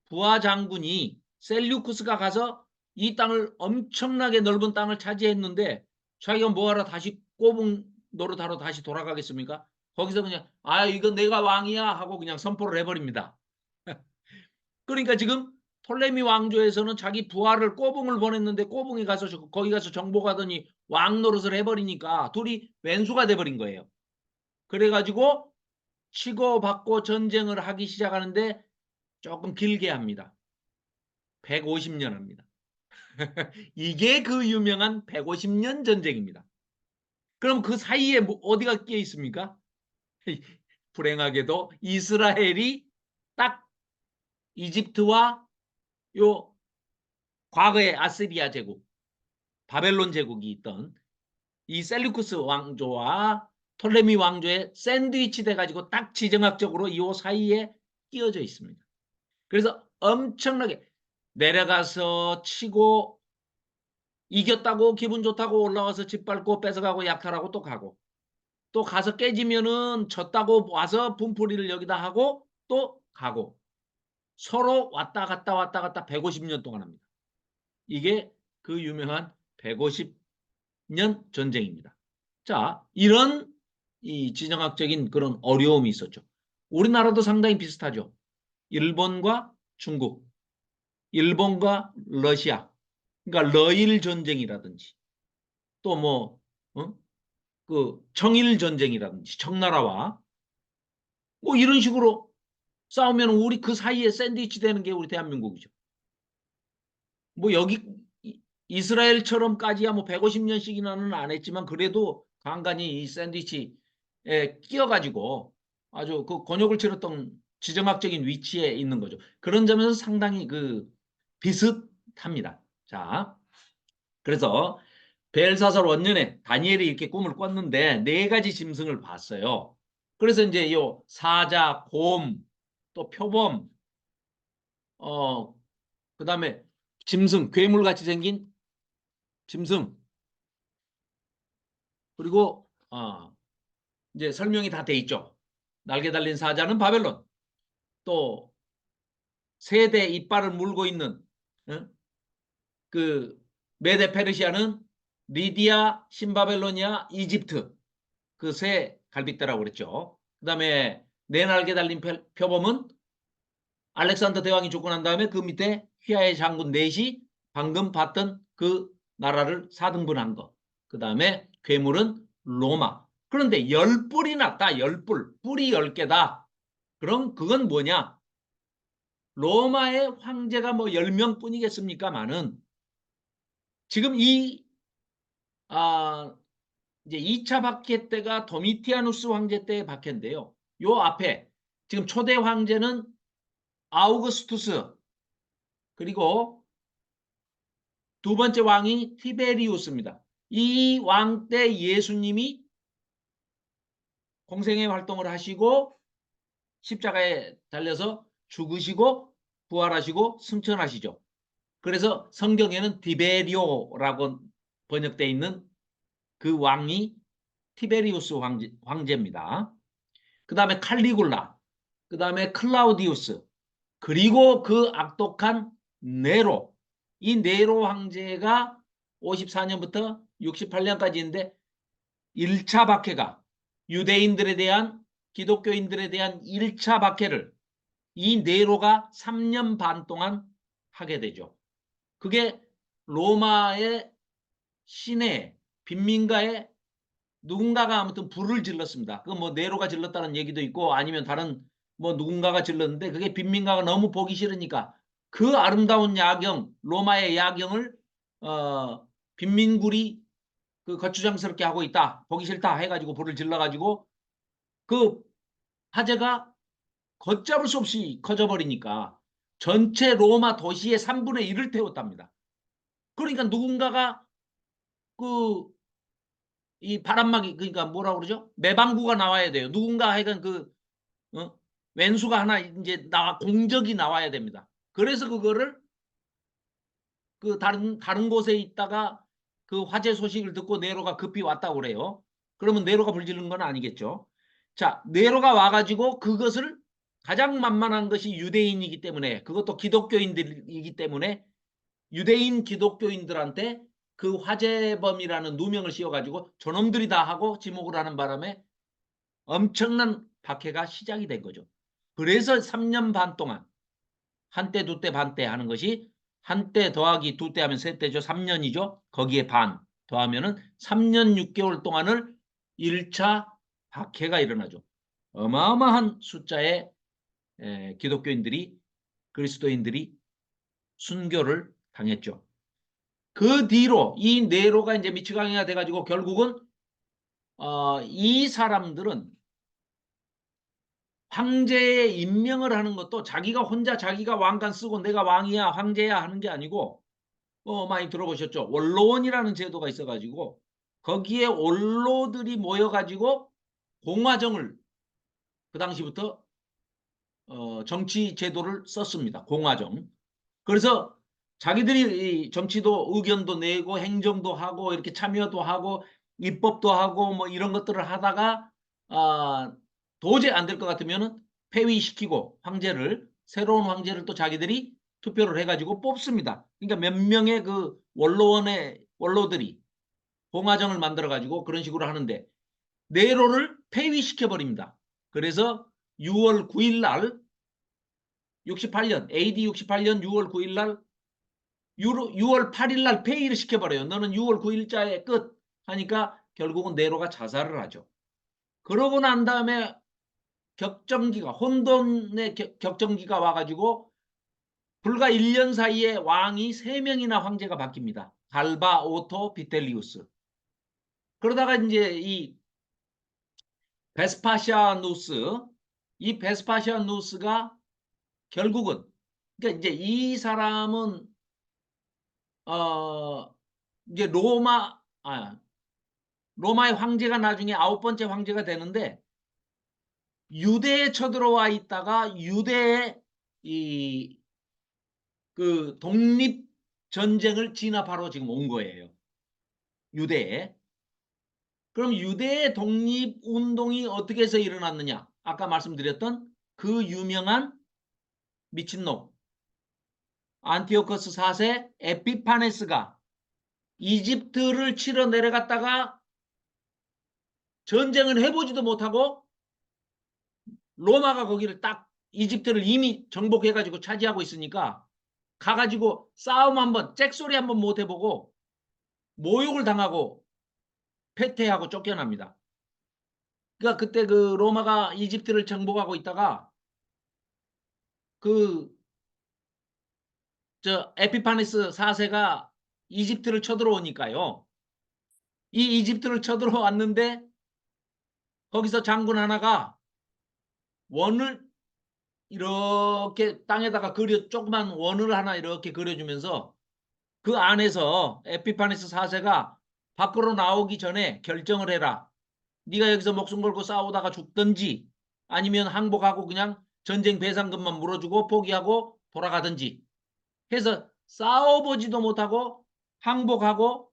부하 장군이 셀류쿠스가 가서 이 땅을 엄청나게 넓은 땅을 차지했는데 자기가 뭐하러 다시 꼬붕 노릇하러 다시 돌아가겠습니까? 거기서 그냥 이건 내가 왕이야 하고 그냥 선포를 해버립니다. 그러니까 지금 톨레미 왕조에서는 자기 부하를 꼬붕을 보냈는데 꼬붕이 가서 거기 가서 정복하더니 왕 노릇을 해버리니까 둘이 왼수가 돼버린 거예요. 그래가지고 치고받고 전쟁을 하기 시작하는데 조금 길게 합니다. 150년 합니다. 이게 그 유명한 150년 전쟁입니다. 그럼 그 사이에 어디가 끼어 있습니까? 불행하게도 이스라엘이 딱 이집트와 요 과거의 아시리아 제국, 바벨론 제국이 있던 이 셀루쿠스 왕조와 톨레미 왕조의 샌드위치 돼가지고 딱 지정학적으로 이 사이에 끼어져 있습니다. 그래서 엄청나게 내려가서 치고 이겼다고 기분 좋다고 올라와서 짓밟고 뺏어가고 약탈하고 또 가고 또 가서 깨지면은 졌다고 와서 분풀이를 여기다 하고 또 가고 서로 왔다 갔다 150년 동안 합니다. 이게 그 유명한 150년 전쟁입니다. 자, 이런 이 지정학적인 그런 어려움이 있었죠. 우리나라도 상당히 비슷하죠. 일본과 중국, 일본과 러시아, 그러니까 러일 전쟁이라든지 또 뭐, 그 청일 전쟁이라든지 청나라와 뭐 이런 식으로 싸우면 우리 그 사이에 샌드위치 되는 게 우리 대한민국이죠. 뭐 여기 이스라엘처럼까지야 뭐 150년씩이나는 안 했지만 그래도 간간히 이 샌드위치에 끼어가지고 아주 그 곤욕을 치렀던 지정학적인 위치에 있는 거죠. 그런 점에서 상당히 그 비슷합니다. 자, 그래서 벨사살 원년에 다니엘이 이렇게 꿈을 꿨는데 네 가지 짐승을 봤어요. 그래서 이제 요 사자, 곰, 또 표범, 그다음에 짐승, 괴물같이 생긴 짐승, 그리고 이제 설명이 다 돼 있죠. 날개 달린 사자는 바벨론, 또 세대 이빨을 물고 있는 그 메데 페르시아는 리디아, 신바벨로니아, 이집트 그 세 갈빗대라고 그랬죠. 그다음에 네 날개 달린 표범은 알렉산더 대왕이 죽고 난 다음에 그 밑에 휘하의 장군 넷이 방금 봤던 그 나라를 4등분한 거. 그다음에 괴물은 로마. 그런데 10뿔이 났다. 10뿔. 뿔이 10개다. 그럼 그건 뭐냐? 로마의 황제가 뭐 10명뿐이겠습니까마는 지금 아, 이제 2차 박해 때가 도미티아누스 황제 때의 박해인데요. 요 앞에 지금 초대 황제는 아우구스투스, 그리고 두 번째 왕이 티베리우스입니다. 이 왕 때 예수님이 공생애 활동을 하시고 십자가에 달려서 죽으시고 부활하시고 승천하시죠. 그래서 성경에는 디베리오라고 번역되어 있는 그 왕이 티베리우스 황제입니다. 그 다음에 칼리굴라, 그 다음에 클라우디우스, 그리고 그 악독한 네로. 이 네로 황제가 54년부터 68년까지인데 1차 박해가 유대인들에 대한, 기독교인들에 대한 1차 박해를 이 네로가 3년 반 동안 하게 되죠. 그게 로마의 시내 빈민가에 누군가가 아무튼 불을 질렀습니다. 그 뭐 네로가 질렀다는 얘기도 있고 아니면 다른 뭐 누군가가 질렀는데 그게 빈민가가 너무 보기 싫으니까 그 아름다운 야경, 로마의 야경을 빈민굴이 그 거추장스럽게 하고 있다, 보기 싫다 해가지고 불을 질러가지고 그 화재가 걷잡을 수 없이 커져버리니까 전체 로마 도시의 3분의 1을 태웠답니다. 그러니까 누군가가 그 이 바람막이, 그러니까 뭐라 그러죠? 매방구가 나와야 돼요. 누군가 하여간 그 왼수가 하나 이제 공적이 나와야 됩니다. 그래서 그거를 그 다른 곳에 있다가 그 화재 소식을 듣고 네로가 급히 왔다고 그래요. 그러면 네로가 불지른 건 아니겠죠. 자, 네로가 와가지고 그것을, 가장 만만한 것이 유대인이기 때문에, 그것도 기독교인들이기 때문에 유대인 기독교인들한테 그 화재범이라는 누명을 씌워가지고 저놈들이 다 하고 지목을 하는 바람에 엄청난 박해가 시작이 된 거죠. 그래서 3년 반 동안 한때 두 때 반 때 하는 것이, 한때 더하기 두 때 하면 세 때죠. 3년이죠. 거기에 반 더하면은 3년 6개월 동안을 1차 박해가 일어나죠. 어마어마한 숫자의 기독교인들이, 그리스도인들이 순교를 당했죠. 그 뒤로 이 네로가 이제 미치광이가 돼가지고 결국은 이 사람들은 황제에 임명을 하는 것도 자기가 혼자 자기가 왕관 쓰고 내가 왕이야 황제야 하는 게 아니고, 많이 들어보셨죠? 원로원이라는 제도가 있어가지고 거기에 원로들이 모여가지고 공화정을, 그 당시부터 정치 제도를 썼습니다. 공화정. 그래서 자기들이 정치도 의견도 내고 행정도 하고 이렇게 참여도 하고 입법도 하고 뭐 이런 것들을 하다가 도저히 안 될 것 같으면 폐위시키고 황제를, 새로운 황제를 또 자기들이 투표를 해가지고 뽑습니다. 그러니까 몇 명의 그 원로들이 공화정을 만들어가지고 그런 식으로 하는데 네로를 폐위시켜 버립니다. 그래서 6월 9일 날 68년 AD 68년 6월 9일 날 6월 8일 날 폐위를 시켜버려요. 너는 6월 9일자에 끝 하니까 결국은 네로가 자살을 하죠. 그러고 난 다음에 격정기가, 혼돈의 격정기가 와가지고 불과 1년 사이에 왕이 3명이나 황제가 바뀝니다. 갈바, 오토, 비텔리우스. 그러다가 이제 이 베스파시아누스, 이 베스파시아누스가 결국은, 그러니까 이제 이 사람은 이제 로마의 황제가 나중에 9번째 황제가 되는데 유대에 쳐들어와 있다가 유대의 그 독립 전쟁을 진압하러 지금 온 거예요. 유대에. 그럼 유대의 독립 운동이 어떻게 해서 일어났느냐? 아까 말씀드렸던 그 유명한 미친놈 안티오커스 4세 에피파네스가 이집트를 치러 내려갔다가 전쟁을 해보지도 못하고 로마가 거기를 딱 이집트를 이미 정복해가지고 차지하고 있으니까 가가지고 싸움 한번, 잭소리 한번 못 해보고 모욕을 당하고 패퇴하고 쫓겨납니다. 그러니까 그때 그 로마가 이집트를 정복하고 있다가 그 저 에피파네스 4세가 이집트를 쳐들어오니까요. 이 이집트를 쳐들어왔는데 거기서 장군 하나가 원을 이렇게 땅에다가 조그만 원을 하나 이렇게 그려주면서 그 안에서 에피파네스 4세가 밖으로 나오기 전에 결정을 해라. 네가 여기서 목숨 걸고 싸우다가 죽든지 아니면 항복하고 그냥 전쟁 배상금만 물어주고 포기하고 돌아가든지 해서 싸워보지도 못하고 항복하고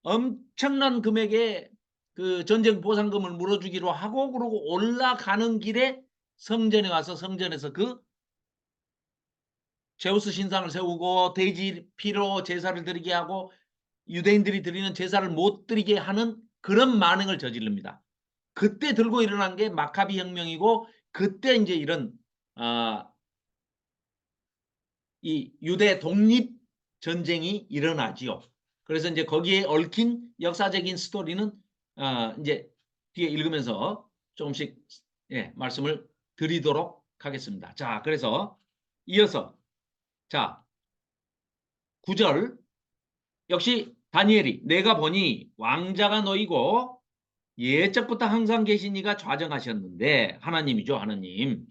엄청난 금액의 그 전쟁 보상금을 물어주기로 하고 그러고 올라가는 길에 성전에 와서 성전에서 그 제우스 신상을 세우고 돼지 피로 제사를 드리게 하고 유대인들이 드리는 제사를 못 드리게 하는 그런 만행을 저지릅니다. 그때 들고 일어난 게 마카비 혁명이고 그때 이제 이런 이 유대 독립 전쟁이 일어나지요. 그래서 이제 거기에 얽힌 역사적인 스토리는 이제 뒤에 읽으면서 조금씩 말씀을 드리도록 하겠습니다. 자, 그래서 이어서 자 9절 역시 다니엘이 내가 보니 왕자가 너희고 예적부터 항상 계신 이가 좌정하셨는데 하나님이죠, 하나님.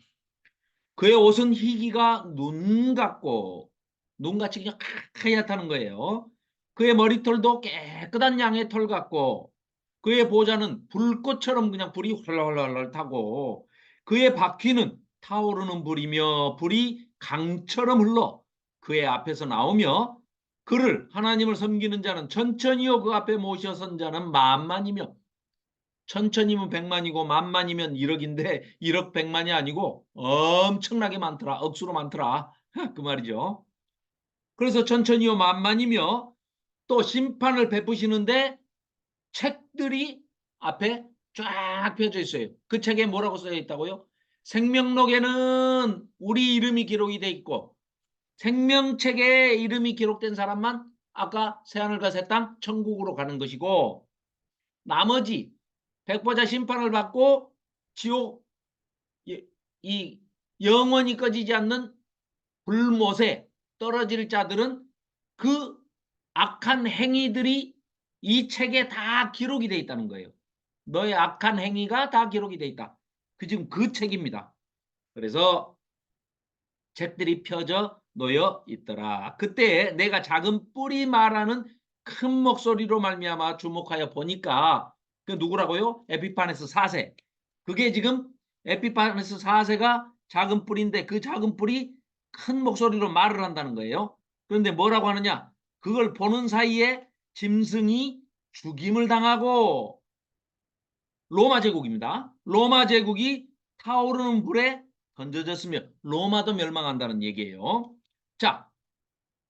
그의 옷은 희기가 눈 같고 눈같이 그냥 하얗다는 거예요. 그의 머리털도 깨끗한 양의 털 같고 그의 보좌는 불꽃처럼 그냥 불이 활활활 타고 그의 바퀴는 타오르는 불이며 불이 강처럼 흘러 그의 앞에서 나오며 그를 하나님을 섬기는 자는 천천히요 그 앞에 모셔선 자는 만만이며 천천이면 백만이고 만만이면 1억인데 1억 백만이 아니고 엄청나게 많더라. 억수로 많더라. 그 말이죠. 그래서 천천히요 만만이며 또 심판을 베푸시는데 책들이 앞에 쫙 펴져 있어요. 그 책에 뭐라고 써 있다고요? 생명록에는 우리 이름이 기록이 돼 있고 생명책에 이름이 기록된 사람만 아까 새하늘과 새 땅 천국으로 가는 것이고 나머지 백보자 심판을 받고 지옥 이 영원히 꺼지지 않는 불못에 떨어질 자들은 그 악한 행위들이 이 책에 다 기록이 돼 있다는 거예요. 너의 악한 행위가 다 기록이 돼 있다. 지금 그 책입니다. 그래서 책들이 펴져 놓여 있더라. 그때 내가 작은 뿔이 말하는 큰 목소리로 말미암아 주목하여 보니까 그 누구라고요? 에피파네스 4세. 그게 지금 에피파네스 4세가 작은 뿔인데 그 작은 뿔이 큰 목소리로 말을 한다는 거예요. 그런데 뭐라고 하느냐? 그걸 보는 사이에 짐승이 죽임을 당하고 로마 제국입니다. 로마 제국이 타오르는 불에 던져졌으며 로마도 멸망한다는 얘기예요. 자,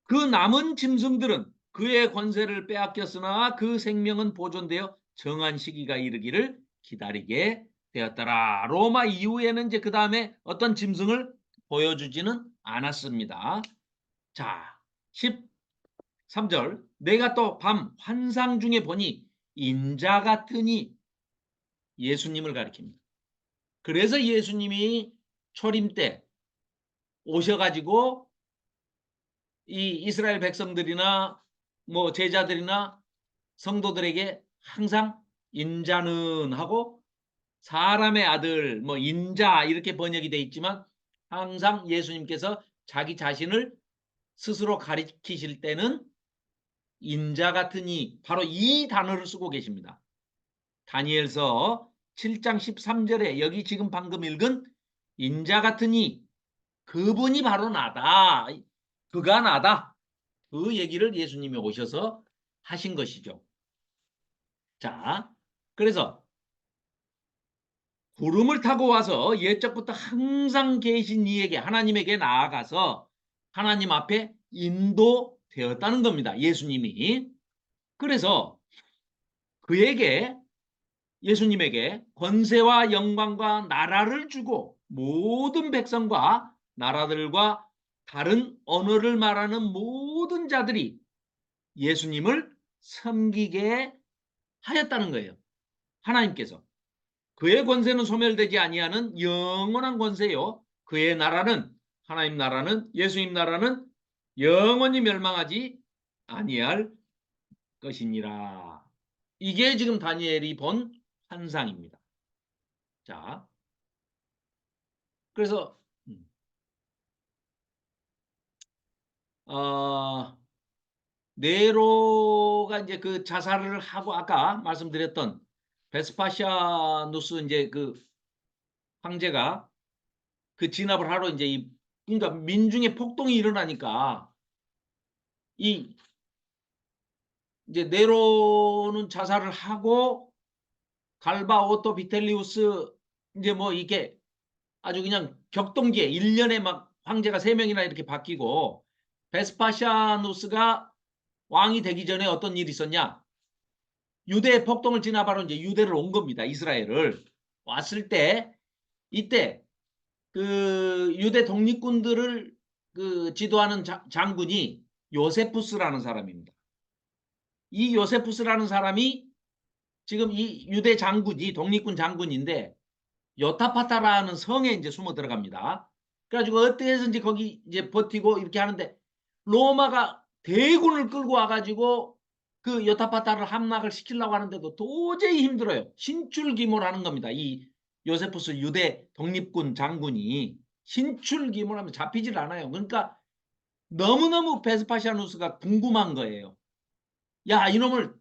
그 남은 짐승들은 그의 권세를 빼앗겼으나 그 생명은 보존되어 정한 시기가 이르기를 기다리게 되었더라. 로마 이후에는 이제 그 다음에 어떤 짐승을 보여주지는 않았습니다. 자, 13절 내가 또 밤 환상 중에 보니 인자 같으니 예수님을 가리킵니다. 그래서 예수님이 초림 때 오셔가지고 이 이스라엘 백성들이나 뭐 제자들이나 성도들에게 항상 인자는 하고 사람의 아들 뭐 인자 이렇게 번역이 돼 있지만 항상 예수님께서 자기 자신을 스스로 가리키실 때는 인자 같으니 바로 이 단어를 쓰고 계십니다. 다니엘서 7장 13절에 여기 지금 방금 읽은 인자 같으니 그분이 바로 나다. 그가 나다. 그 얘기를 예수님이 오셔서 하신 것이죠. 자, 그래서 구름을 타고 와서 옛적부터 항상 계신 이에게 하나님에게 나아가서 하나님 앞에 인도되었다는 겁니다. 예수님이. 그래서 그에게 예수님에게 권세와 영광과 나라를 주고 모든 백성과 나라들과 다른 언어를 말하는 모든 자들이 예수님을 섬기게 하였다는 거예요. 하나님께서. 그의 권세는 소멸되지 아니하는 영원한 권세요. 그의 나라는 하나님 나라는 예수님 나라는 영원히 멸망하지 아니할 것이니라. 이게 지금 다니엘이 본 환상입니다. 자, 그래서 어, 네로가 이제 그 자살을 하고 아까 말씀드렸던 베스파시아누스 이제 그 황제가 그 진압을 하러 이제 그러니까 민중의 폭동이 일어나니까 이 이제 네로는 자살을 하고 갈바 오토 비텔리우스 이제 뭐 이게 아주 그냥 격동기에 1년에 막 황제가 3명이나 이렇게 바뀌고 베스파시아누스가 왕이 되기 전에 어떤 일이 있었냐? 유대 폭동을 진압하러 이제 유대를 온 겁니다. 이스라엘을 왔을 때 이때 그 유대 독립군들을 그 지도하는 장군이 요세푸스라는 사람입니다. 이 요세푸스라는 사람이 지금 이 유대 장군이 독립군 장군인데 요타파타라는 성에 이제 숨어 들어갑니다. 그래가지고 어떻게 해서인지 거기 이제 버티고 이렇게 하는데 로마가 대군을 끌고 와가지고 그 요타파타를 함락을 시키려고 하는데도 도저히 힘들어요. 신출귀몰하는 겁니다. 이 요세푸스 유대 독립군 장군이 신출귀몰하면 잡히질 않아요. 그러니까 너무너무 베스파시아누스가 궁금한 거예요. 야, 이놈을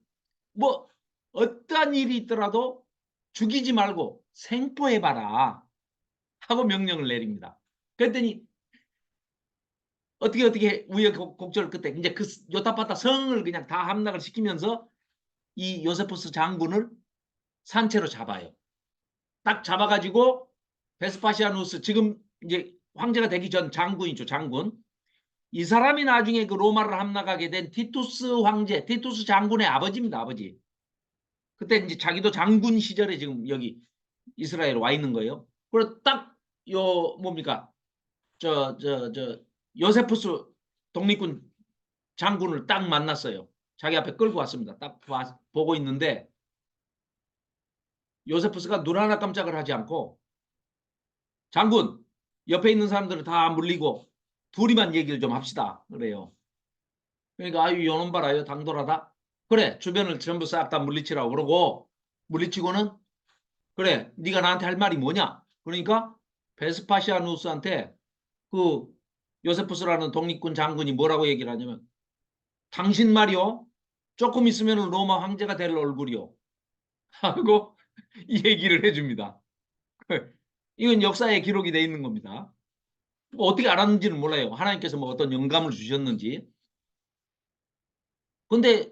뭐 어떠한 일이 있더라도 죽이지 말고 생포해봐라 하고 명령을 내립니다. 그랬더니 어떻게 우여곡절 끝에 이제 그 요타파타 성을 그냥 다 함락을 시키면서 이 요세푸스 장군을 산채로 잡아요. 딱 잡아가지고 베스파시아누스 지금 이제 황제가 되기 전 장군이죠. 장군. 이 사람이 나중에 그 로마를 함락하게 된 티투스 황제, 티투스 장군의 아버지입니다. 아버지. 그때 이제 자기도 장군 시절에 지금 여기 이스라엘에 와 있는 거예요. 그리고 딱 요 뭡니까? 저 요세푸스 독립군 장군을 딱 만났어요. 자기 앞에 끌고 왔습니다. 딱 보고 있는데 요세푸스가 눈 하나 깜짝을 하지 않고 장군 옆에 있는 사람들을 다 물리고 둘이만 얘기를 좀 합시다. 그래요. 그러니까 아유 요놈 봐라요 당돌하다. 그래 주변을 전부 싹 다 물리치라고 그러고 물리치고는 그래 네가 나한테 할 말이 뭐냐. 그러니까 베스파시아누스한테 그 요세푸스라는 독립군 장군이 뭐라고 얘기를 하냐면 당신 말이요 조금 있으면 로마 황제가 될 얼굴이요 하고 이 얘기를 해줍니다. 이건 역사에 기록이 돼 있는 겁니다. 뭐 어떻게 알았는지는 몰라요. 하나님께서 뭐 어떤 영감을 주셨는지. 근데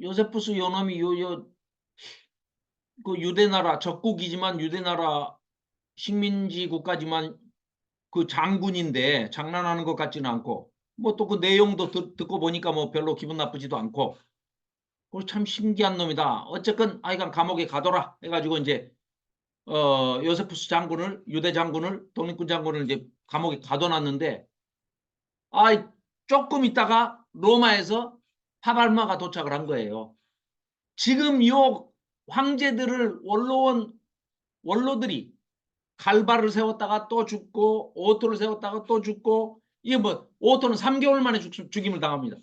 요세푸스 요놈이 그 유대나라 적국이지만 유대나라 식민지 국가지만 그 장군인데 장난하는 것 같지는 않고 뭐 또 그 내용도 듣고 보니까 뭐 별로 기분 나쁘지도 않고 참 신기한 놈이다. 어쨌건 하여간 감옥에 가둬라 해가지고 이제 요세푸스 장군을 유대 장군을 독립군 장군을 이제 감옥에 가둬놨는데 조금 있다가 로마에서 파발마가 도착을 한 거예요. 지금 요 황제들을 원로들이 갈바를 세웠다가 또 죽고 오토를 세웠다가 또 죽고 이게 뭐 오토는 3개월 만에 죽임을 당합니다.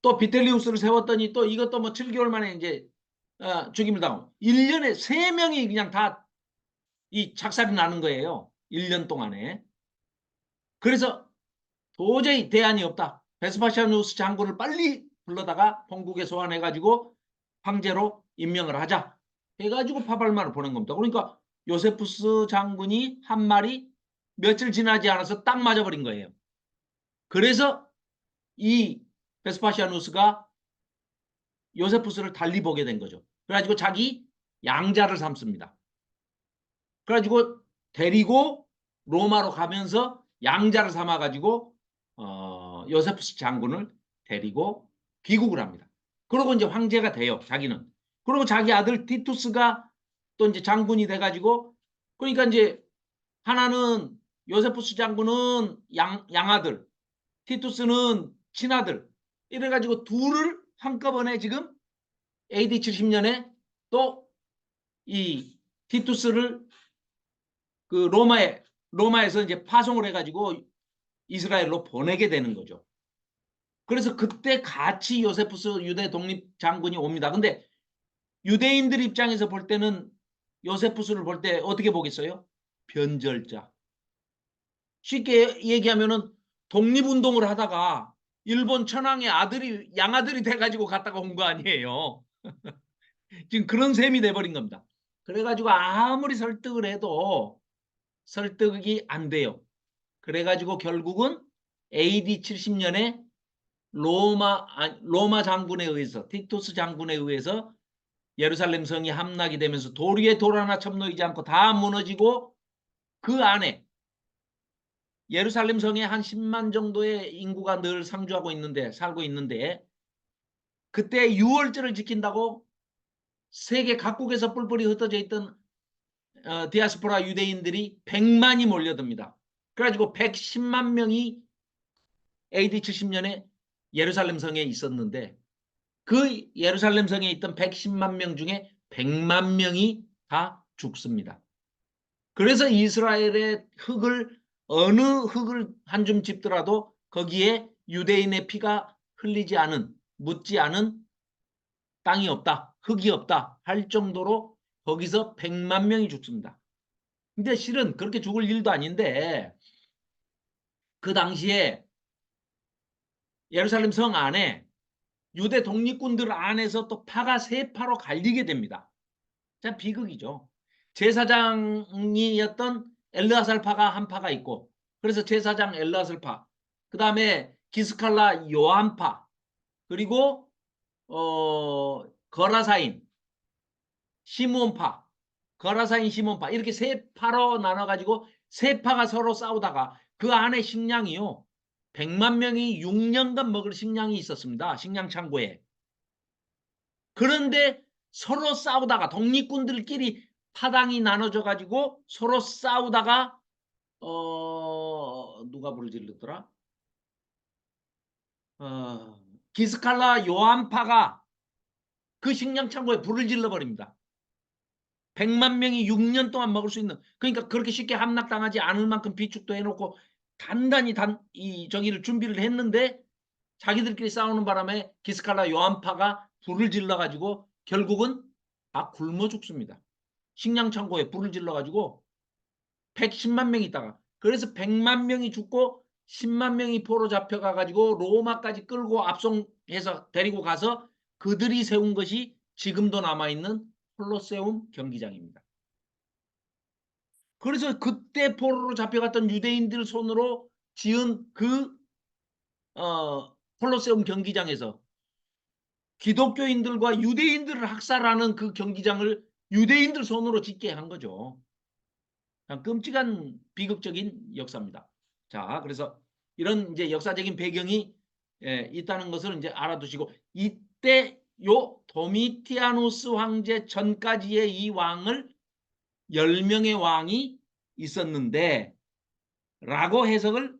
또 비텔리우스를 세웠더니 또 이것도 뭐 7개월 만에 이제 죽임을 당하고 1년에 3명이 그냥 다 이 작살이 나는 거예요. 1년 동안에. 그래서 도저히 대안이 없다. 베스파시아누스 장군을 빨리 불러다가 본국에 소환해가지고 황제로 임명을 하자. 해가지고 파발마를 보낸 겁니다. 그러니까 요세푸스 장군이 한 말이 며칠 지나지 않아서 딱 맞아버린 거예요. 그래서 이 베스파시아누스가 요세푸스를 달리 보게 된 거죠. 그래가지고 자기 양자를 삼습니다. 그래가지고 데리고 로마로 가면서 양자를 삼아가지고 요세푸스 장군을 데리고 귀국을 합니다. 그러고 이제 황제가 돼요. 자기는. 그리고 자기 아들 티투스가 또 이제 장군이 돼가지고 그러니까 이제 하나는 요세푸스 장군은 양아들, 티투스는 친아들 이래가지고 둘을 한꺼번에 지금 AD 70년에 또 이 티투스를 그 로마에서 이제 파송을 해가지고 이스라엘로 보내게 되는 거죠. 그래서 그때 같이 요세푸스 유대 독립 장군이 옵니다. 근데 유대인들 입장에서 볼 때는 요세푸스를 볼 때 어떻게 보겠어요? 변절자. 쉽게 얘기하면은 독립운동을 하다가 일본 천황의 아들이 양아들이 돼가지고 갔다가 온 거 아니에요. 지금 그런 셈이 돼버린 겁니다. 그래가지고 아무리 설득을 해도 설득이 안 돼요. 그래가지고 결국은 AD 70년에 로마 장군에 의해서, 티투스 장군에 의해서 예루살렘 성이 함락이 되면서 돌 위에 돌 하나 첨놓이지 않고 다 무너지고, 그 안에 예루살렘 성에 한 10만 정도의 인구가 늘 상주하고 있는데, 살고 있는데, 그때 유월절을 지킨다고 세계 각국에서 뿔뿔이 흩어져 있던 디아스포라 유대인들이 100만이 몰려듭니다. 그래가지고 110만 명이 AD 70년에 예루살렘 성에 있었는데, 그 예루살렘 성에 있던 110만 명 중에 100만 명이 다 죽습니다. 그래서 이스라엘의 흙을, 어느 흙을 한 줌 짚더라도 거기에 유대인의 피가 흘리지 않은, 묻지 않은 땅이 없다, 흙이 없다 할 정도로 거기서 100만 명이 죽습니다. 근데 실은 그렇게 죽을 일도 아닌데, 그 당시에 예루살렘 성 안에 유대 독립군들 안에서 또 파가 세 파로 갈리게 됩니다. 참 비극이죠. 제사장이었던 엘르아살파가 한 파가 있고, 그래서 제사장 엘르아살파, 그 다음에 기스칼라 요한파, 그리고 거라사인 시몬파, 거라사인 시몬파, 이렇게 세 파로 나눠가지고 세 파가 서로 싸우다가 그 안에 식량이요, 100만 명이 6년간 먹을 식량이 있었습니다. 식량 창고에. 그런데 서로 싸우다가 독립군들끼리 파당이 나눠져 가지고 서로 싸우다가 누가 불을 질렀더라? 기스칼라 요한파가 그 식량 창고에 불을 질러 버립니다. 100만 명이 6년 동안 먹을 수 있는, 그러니까 그렇게 쉽게 함락당하지 않을 만큼 비축도 해놓고 단단히 이 저기를 준비를 했는데, 자기들끼리 싸우는 바람에 기스칼라 요한파가 불을 질러 가지고 결국은 다 굶어 죽습니다. 식량 창고에 불을 질러 가지고 110만 명이 있다가, 그래서 100만 명이 죽고 10만 명이 포로 잡혀가 가지고 로마까지 끌고 압송해서 데리고 가서 그들이 세운 것이 지금도 남아있는 콜로세움 경기장입니다. 그래서 그때 포로로 잡혀갔던 유대인들 손으로 지은 그 콜로세움 경기장에서 기독교인들과 유대인들을 학살하는 그 경기장을 유대인들 손으로 짓게 한 거죠. 끔찍한 비극적인 역사입니다. 자, 그래서 이런 이제 역사적인 배경이 있다는 것을 이제 알아두시고, 이때 요 도미티아누스 황제 전까지의 이 왕을 10명의 왕이 있었는데 라고 해석을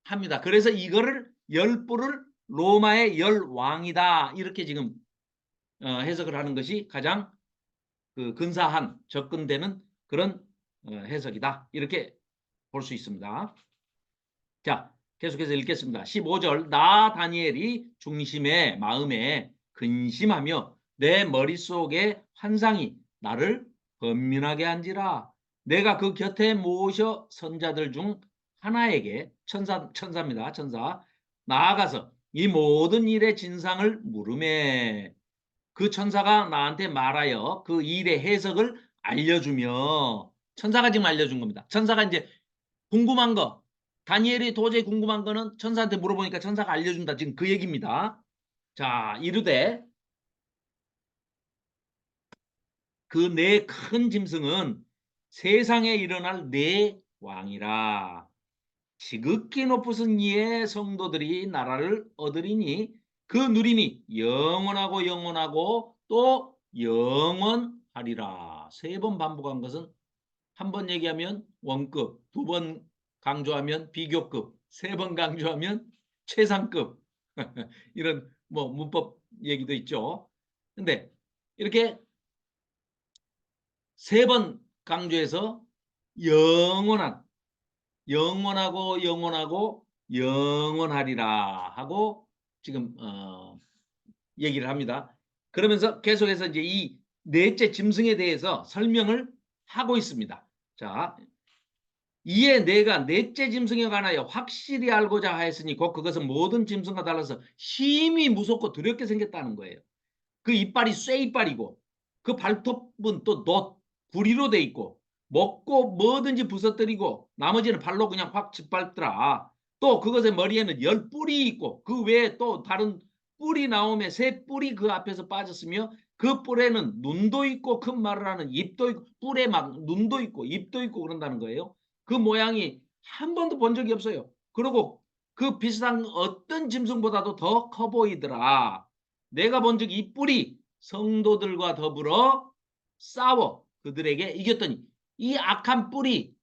합니다. 그래서 이거를 열부를 로마의 열왕이다 이렇게 지금 해석을 하는 것이 가장 그 근사한 접근되는 그런 해석이다 이렇게 볼 수 있습니다. 자, 계속해서 읽겠습니다. 15절, 나 다니엘이 중심의 마음에 근심하며 내 머릿속에 환상이 나를 번민하게 한지라. 내가 그 곁에 모셔 선자들 중 하나에게, 천사입니다. 천사. 나아가서 이 모든 일의 진상을 물으매 그 천사가 나한테 말하여 그 일의 해석을 알려주며, 천사가 지금 알려준 겁니다. 천사가 이제 궁금한 거, 다니엘이 도저히 궁금한 거는 천사한테 물어보니까 천사가 알려준다. 지금 그 얘기입니다. 자, 이르되 그 네 큰 짐승은 세상에 일어날 네 왕이라. 지극히 높으신 이의 성도들이 나라를 얻으리니 그 누림이 영원하고 영원하고 또 영원하리라. 세 번 반복한 것은, 한 번 얘기하면 원급, 두 번 강조하면 비교급, 세 번 강조하면 최상급 이런 뭐 문법 얘기도 있죠. 근데 이렇게 세 번 강조해서 영원한, 영원하고 영원하고 영원하리라 하고 지금 얘기를 합니다. 그러면서 계속해서 이제 이 넷째 짐승에 대해서 설명을 하고 있습니다. 자, 이에 내가 넷째 짐승에 관하여 확실히 알고자 하였으니 곧 그것은 모든 짐승과 달라서 심히 무섭고 두렵게 생겼다는 거예요. 그 이빨이 쇠이빨이고 그 발톱은 또 구리로 돼 있고 먹고 뭐든지 부서뜨리고 나머지는 발로 그냥 확 짓밟더라. 또 그것의 머리에는 10뿔이 있고 그 외에 또 다른 뿔이 나오며 3뿔이 그 앞에서 빠졌으며 그 뿔에는 눈도 있고 큰 말을 하는 입도 있고 뿔에 막 눈도 있고 입도 있고 그런다는 거예요. 그 모양이 한 번도 본 적이 없어요. 그리고 그 비슷한 어떤 짐승보다도 더 커 보이더라. 내가 본 적 이 뿔이 성도들과 더불어 싸워 그들에게 이겼더니 이 악한 뿔이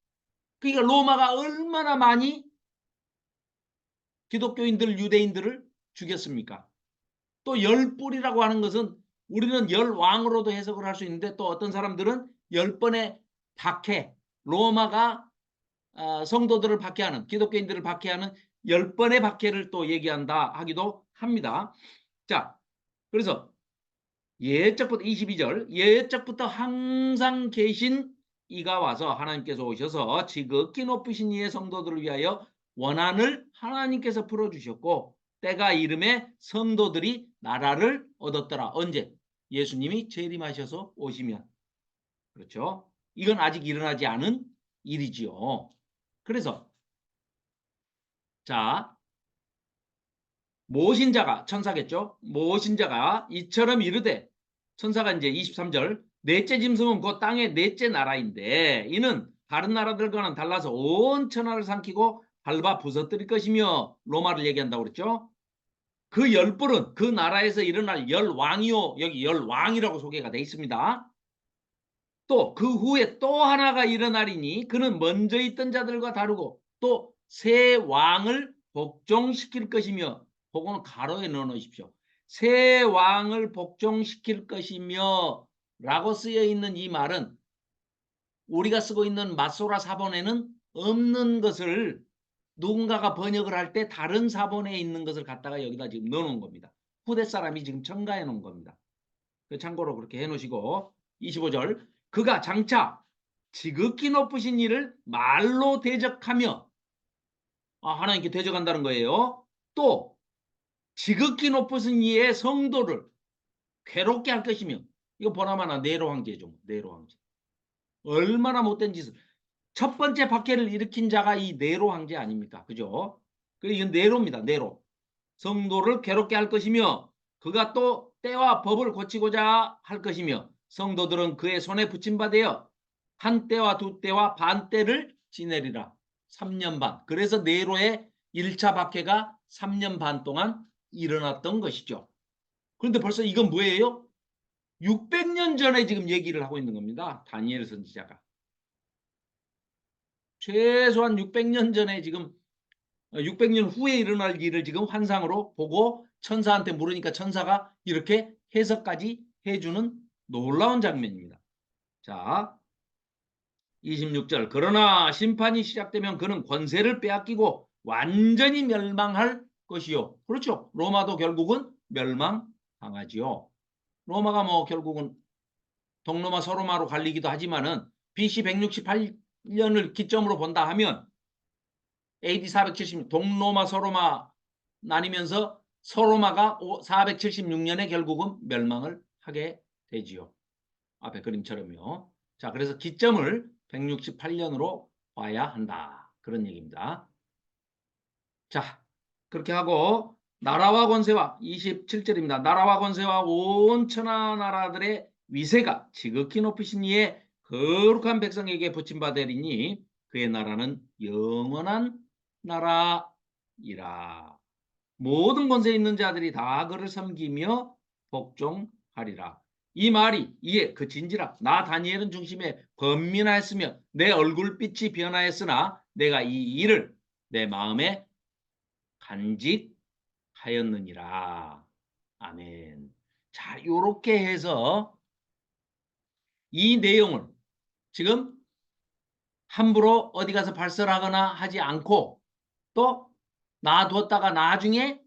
그러니까 로마가 얼마나 많이 기독교인들 유대인들을 죽였습니까? 또 열 뿔이라고 하는 것은 우리는 열 왕으로도 해석을 할 수 있는데 또 어떤 사람들은 10번의 박해 로마가 성도들을 박해하는 기독교인들을 박해하는 10번의 박해를 또 얘기한다 하기도 합니다. 자, 그래서 예적부터 22절 예적부터 항상 계신 이가 와서 하나님께서 오셔서 지극히 높으신 이의 성도들을 위하여 원한을 하나님께서 풀어주셨고 때가 이름에 성도들이 나라를 얻었더라. 언제? 예수님이 재림하셔서 오시면. 그렇죠? 이건 아직 일어나지 않은 일이지요. 그래서 자 모신자가 천사겠죠. 모신자가 이처럼 이르되 천사가 이제 23절 넷째 짐승은 그 땅의 넷째 나라인데 이는 다른 나라들과는 달라서 온 천하를 삼키고 밟아 부서뜨릴 것이며 로마를 얘기한다고 그랬죠. 그 열불은 그 나라에서 일어날 열왕이요. 여기 열왕이라고 소개가 되어 있습니다. 또 그 후에 또 하나가 일어나리니 그는 먼저 있던 자들과 다르고 또 새 왕을 복종시킬 것이며 그거는 가로에 넣어 놓으십시오. 새 왕을 복종시킬 것이며 라고 쓰여 있는 이 말은 우리가 쓰고 있는 마소라 사본에는 없는 것을 누군가가 번역을 할 때 다른 사본에 있는 것을 갖다가 여기다 지금 넣어 놓은 겁니다. 후대 사람이 지금 첨가해 놓은 겁니다. 참고로 그렇게 해 놓으시고 25절 그가 장차 지극히 높으신 이를 말로 대적하며 하나님께 대적한다는 거예요. 또 지극히 높으신 이의 성도를 괴롭게 할 것이며 이거 보나마나 네로 황제죠. 네로 황제. 얼마나 못된 짓을. 첫 번째 박해를 일으킨 자가 이 네로 황제 아닙니까? 그죠? 이건 네로입니다. 네로. 성도를 괴롭게 할 것이며 그가 또 때와 법을 고치고자 할 것이며 성도들은 그의 손에 붙임받아 한 때와 두 때와 반 때를 지내리라. 3년 반. 그래서 네로의 1차 박해가 3년 반 동안 일어났던 것이죠. 그런데 벌써 이건 뭐예요? 600년 전에 지금 얘기를 하고 있는 겁니다. 다니엘 선지자가. 최소한 600년 전에 지금 600년 후에 일어날 일을 지금 환상으로 보고 천사한테 물으니까 천사가 이렇게 해석까지 해주는 놀라운 장면입니다. 자, 26절 그러나 심판이 시작되면 그는 권세를 빼앗기고 완전히 멸망할 것이요. 그렇죠. 로마도 결국은 멸망당하지요. 로마가 뭐 결국은 동로마 서로마로 갈리기도 하지만은 BC 168년을 기점으로 본다 하면 AD 470 동로마 서로마 나뉘면서 서로마가 476년에 결국은 멸망을 하게 되지요. 앞에 그림처럼요. 자, 그래서 기점을 168년으로 봐야 한다. 그런 얘기입니다. 자, 그렇게 하고 나라와 권세와 27절입니다. 나라와 권세와 온 천하 나라들의 위세가 지극히 높으신 이의 거룩한 백성에게 붙임받으리니 그의 나라는 영원한 나라이라. 모든 권세 있는 자들이 다 그를 섬기며 복종하리라. 이 말이 이에 그친지라 나 다니엘은 중심에 번민하였으며 내 얼굴빛이 변하였으나 내가 이 일을 내 마음에 간직하였느니라. 아멘. 자, 요렇게 해서 이 내용을 지금 함부로 어디 가서 발설하거나 하지 않고 또 놔두었다가 나중에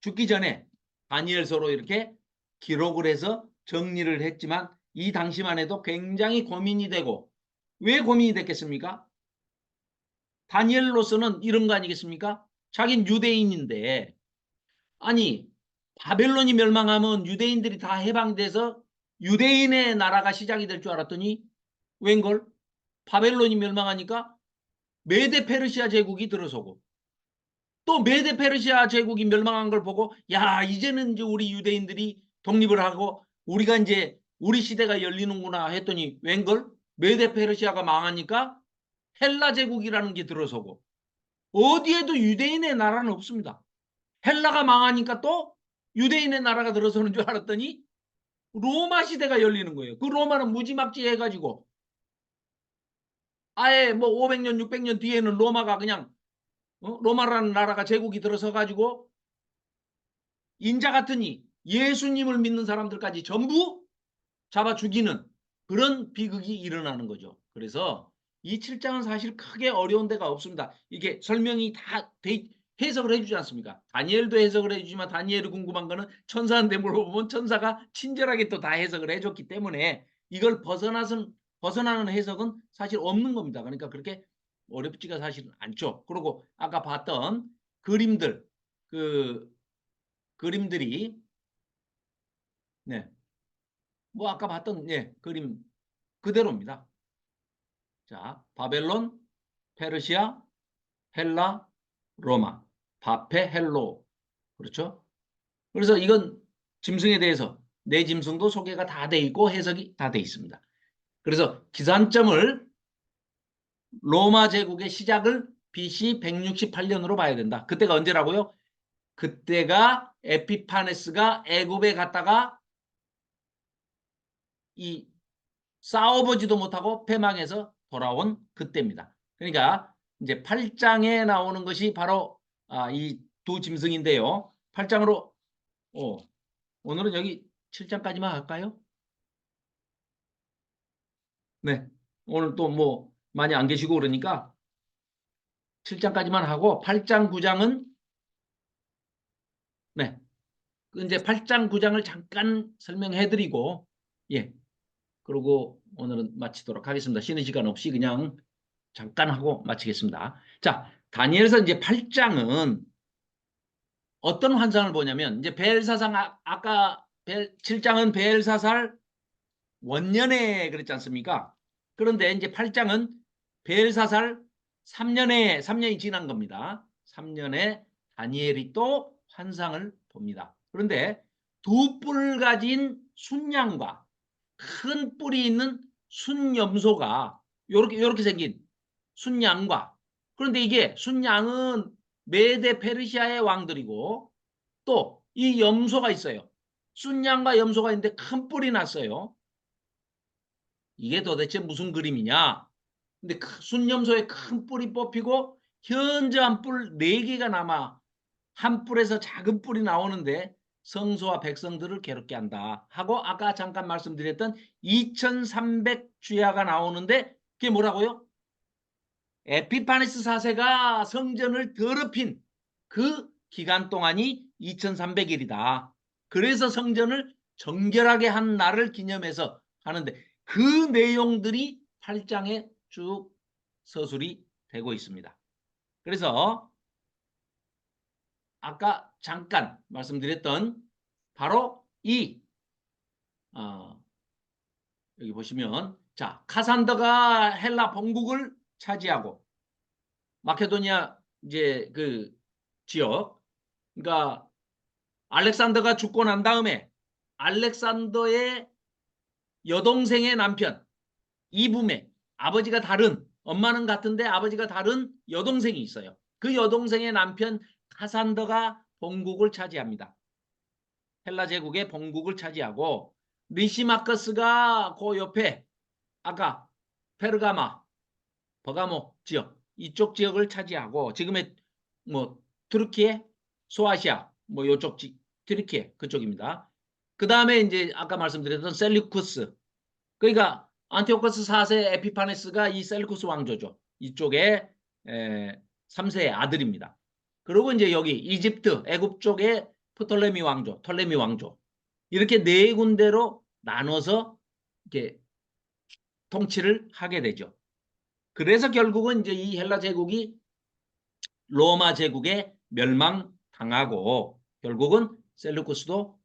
죽기 전에 다니엘서로 이렇게 기록을 해서 정리를 했지만 이 당시만 해도 굉장히 고민이 되고 왜 고민이 됐겠습니까? 다니엘로서는 이런 거 아니겠습니까? 자기는 유대인인데 아니 바벨론이 멸망하면 유대인들이 다 해방돼서 유대인의 나라가 시작이 될 줄 알았더니 웬걸? 바벨론이 멸망하니까 메데 페르시아 제국이 들어서고 또 메데 페르시아 제국이 멸망한 걸 보고 야 이제는 이제 우리 유대인들이 독립을 하고 우리가 이제 우리 시대가 열리는구나 했더니 웬걸? 메데 페르시아가 망하니까 헬라 제국이라는 게 들어서고 어디에도 유대인의 나라는 없습니다. 헬라가 망하니까 또 유대인의 나라가 들어서는 줄 알았더니 로마 시대가 열리는 거예요. 그 로마는 무지막지 해가지고 아예 뭐 500년 600년 뒤에는 로마가 그냥 로마라는 나라가 제국이 들어서 가지고 인자 같으니 예수님을 믿는 사람들까지 전부 잡아 죽이는 그런 비극이 일어나는 거죠. 그래서 이 7장은 사실 크게 어려운 데가 없습니다. 이게 설명이 다 해석을 해주지 않습니까? 다니엘도 해석을 해주지만 다니엘이 궁금한 거는 천사한테 물어보면 천사가 친절하게 또 다 해석을 해줬기 때문에 이걸 벗어나는 해석은 사실 없는 겁니다. 그러니까 그렇게 어렵지가 사실 않죠. 그리고 아까 봤던 그림들, 그 그림들이 네, 뭐 아까 봤던 그림 그대로입니다. 자, 바벨론, 페르시아, 헬라, 로마, 바페, 헬로. 그렇죠? 그래서 이건 짐승에 대해서 내 짐승도 소개가 다 돼 있고 해석이 다 돼 있습니다. 그래서 기산점을 로마 제국의 시작을 BC 168년으로 봐야 된다. 그때가 언제라고요? 그때가 에피파네스가 애굽에 갔다가 이 싸워보지도 못하고 패망해서 돌아온 그때입니다. 그러니까 이제 8장에 나오는 것이 바로 이 두 짐승인데요. 8장으로 오늘은 여기 7장까지만 할까요? 네. 오늘 또 뭐 많이 안 계시고 그러니까 7장까지만 하고 8장 9장은 네. 이제 8장 9장을 잠깐 설명해 드리고 예. 그리고 오늘은 마치도록 하겠습니다. 쉬는 시간 없이 그냥 잠깐 하고 마치겠습니다. 자, 다니엘서 이제 8장은 어떤 환상을 보냐면 이제 벨사상 아까 7장은 벨사살 원년에 그랬지 않습니까? 그런데 이제 8장은 벨사살 3년이 지난 겁니다. 3년에 다니엘이 또 환상을 봅니다. 그런데 두 뿔 가진 순양과 큰 뿔이 있는 순염소가 요렇게 생긴 순양과 그런데 이게 순양은 메데 페르시아의 왕들이고 또 이 염소가 있어요. 순양과 염소가 있는데 큰 뿔이 났어요. 이게 도대체 무슨 그림이냐? 근데 순염소에 큰 뿔이 뽑히고 현저한 뿔 4개가 남아 한 뿔에서 작은 뿔이 나오는데 성소와 백성들을 괴롭게 한다 하고 아까 잠깐 말씀드렸던 2300 주야가 나오는데 그게 뭐라고요? 에피파네스 4세가 성전을 더럽힌 그 기간 동안이 2300일이다. 그래서 성전을 정결하게 한 날을 기념해서 하는데 그 내용들이 8장에 쭉 서술이 되고 있습니다. 그래서 아까 잠깐 말씀드렸던 바로 이 여기 보시면 자 카산더가 헬라 본국을 차지하고 마케도니아 이제 그 지역 그러니까 알렉산더가 죽고 난 다음에 알렉산더의 여동생의 남편 이붐의 아버지가 다른 엄마는 같은데 아버지가 다른 여동생이 있어요. 그 여동생의 남편 카산더가 본국을 차지합니다. 헬라 제국의 본국을 차지하고 리시마커스가 그 옆에 아까 페르가마, 버가모 지역 이쪽 지역을 차지하고 지금의 뭐 투르키에 소아시아 뭐 요쪽 트리키에 그쪽입니다. 그 다음에 이제 아까 말씀드렸던 셀류쿠스 그러니까 안티오코스 4세 에피파네스가 이 셀루쿠스 왕조죠. 이쪽에 3세의 아들입니다. 그리고 이제 여기 이집트 애굽 쪽에 프톨레미 왕조, 톨레미 왕조 이렇게 네 군데로 나눠서 이렇게 통치를 하게 되죠. 그래서 결국은 이제 이 헬라 제국이 로마 제국에 멸망당하고 결국은 셀루쿠스도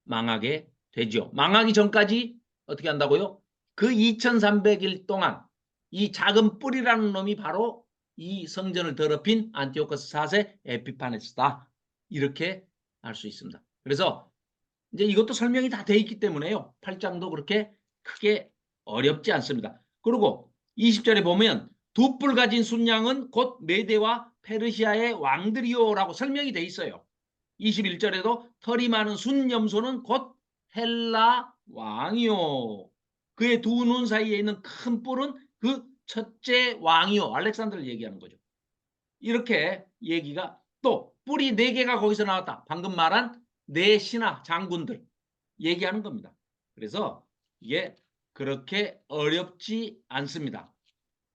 망하게 되죠. 망하기 전까지 어떻게 한다고요? 그 2300일 동안 이 작은 뿔이라는 놈이 바로 이 성전을 더럽힌 안티오코스 4세 에피파네스다. 이렇게 알 수 있습니다. 그래서 이제 이것도 설명이 다 돼 있기 때문에요. 8장도 그렇게 크게 어렵지 않습니다. 그리고 20절에 보면 두 뿔 가진 순양은 곧 메대와 페르시아의 왕들이요라고 설명이 돼 있어요. 21절에도 털이 많은 순염소는 곧 헬라 왕이요. 그의 두 눈 사이에 있는 큰 뿔은 그 첫째 왕이요. 알렉산더를 얘기하는 거죠. 이렇게 얘기가 또 뿔이 네 개가 거기서 나왔다. 방금 말한 네 신하 장군들 얘기하는 겁니다. 그래서 이게 그렇게 어렵지 않습니다.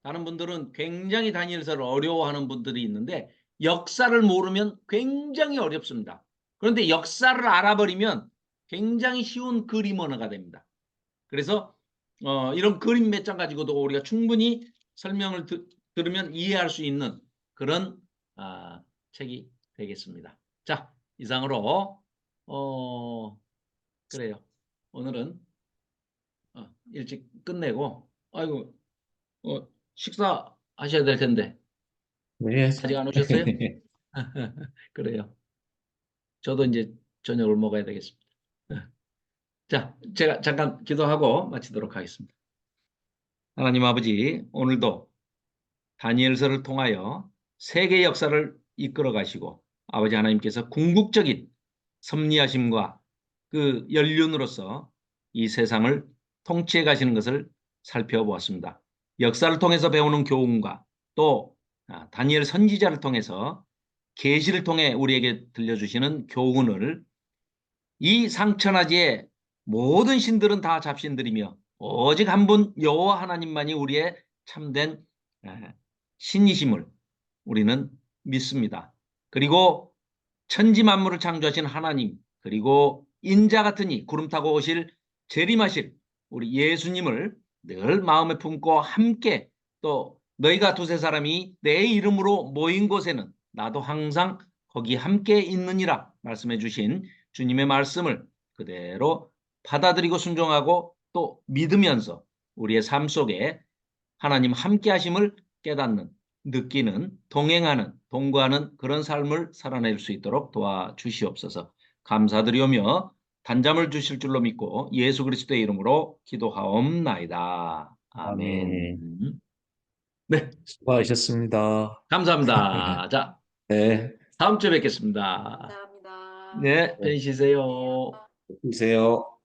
다른 분들은 굉장히 다니엘서를 어려워하는 분들이 있는데 역사를 모르면 굉장히 어렵습니다. 그런데 역사를 알아버리면 굉장히 쉬운 그림 언어가 됩니다. 그래서 이런 그림 몇 장 가지고도 우리가 충분히 설명을 들으면 이해할 수 있는 그런 책이 되겠습니다. 자, 이상으로 그래요. 오늘은 일찍 끝내고 아이고 식사 하셔야 될 텐데 네. 아직 안 오셨어요? 그래요. 저도 이제 저녁을 먹어야 되겠습니다. 자, 제가 잠깐 기도하고 마치도록 하겠습니다. 하나님 아버지, 오늘도 다니엘서를 통하여 세계 역사를 이끌어 가시고 아버지 하나님께서 궁극적인 섭리하심과 그 연륜으로서 이 세상을 통치해 가시는 것을 살펴보았습니다. 역사를 통해서 배우는 교훈과 또 다니엘 선지자를 통해서 계시를 통해 우리에게 들려주시는 교훈을 이 상천하지의 모든 신들은 다 잡신들이며 오직 한 분 여호와 하나님만이 우리의 참된 신이심을 우리는 믿습니다. 그리고 천지 만물을 창조하신 하나님 그리고 인자 같으니 구름 타고 오실 재림하실 우리 예수님을 늘 마음에 품고 함께 또 너희가 두세 사람이 내 이름으로 모인 곳에는 나도 항상 거기 함께 있느니라 말씀해 주신 주님의 말씀을 그대로 받아들이고 순종하고 또 믿으면서 우리의 삶 속에 하나님 함께 하심을 깨닫는 느끼는 동행하는 동거하는 그런 삶을 살아낼 수 있도록 도와주시옵소서. 감사드리오며 단잠을 주실 줄로 믿고 예수 그리스도의 이름으로 기도하옵나이다. 아멘. 아멘. 네, 수고하셨습니다. 감사합니다. 자, 네. 다음 주에 뵙겠습니다. 감사합니다. 네, 편히 네. 쉬세요. 계세요.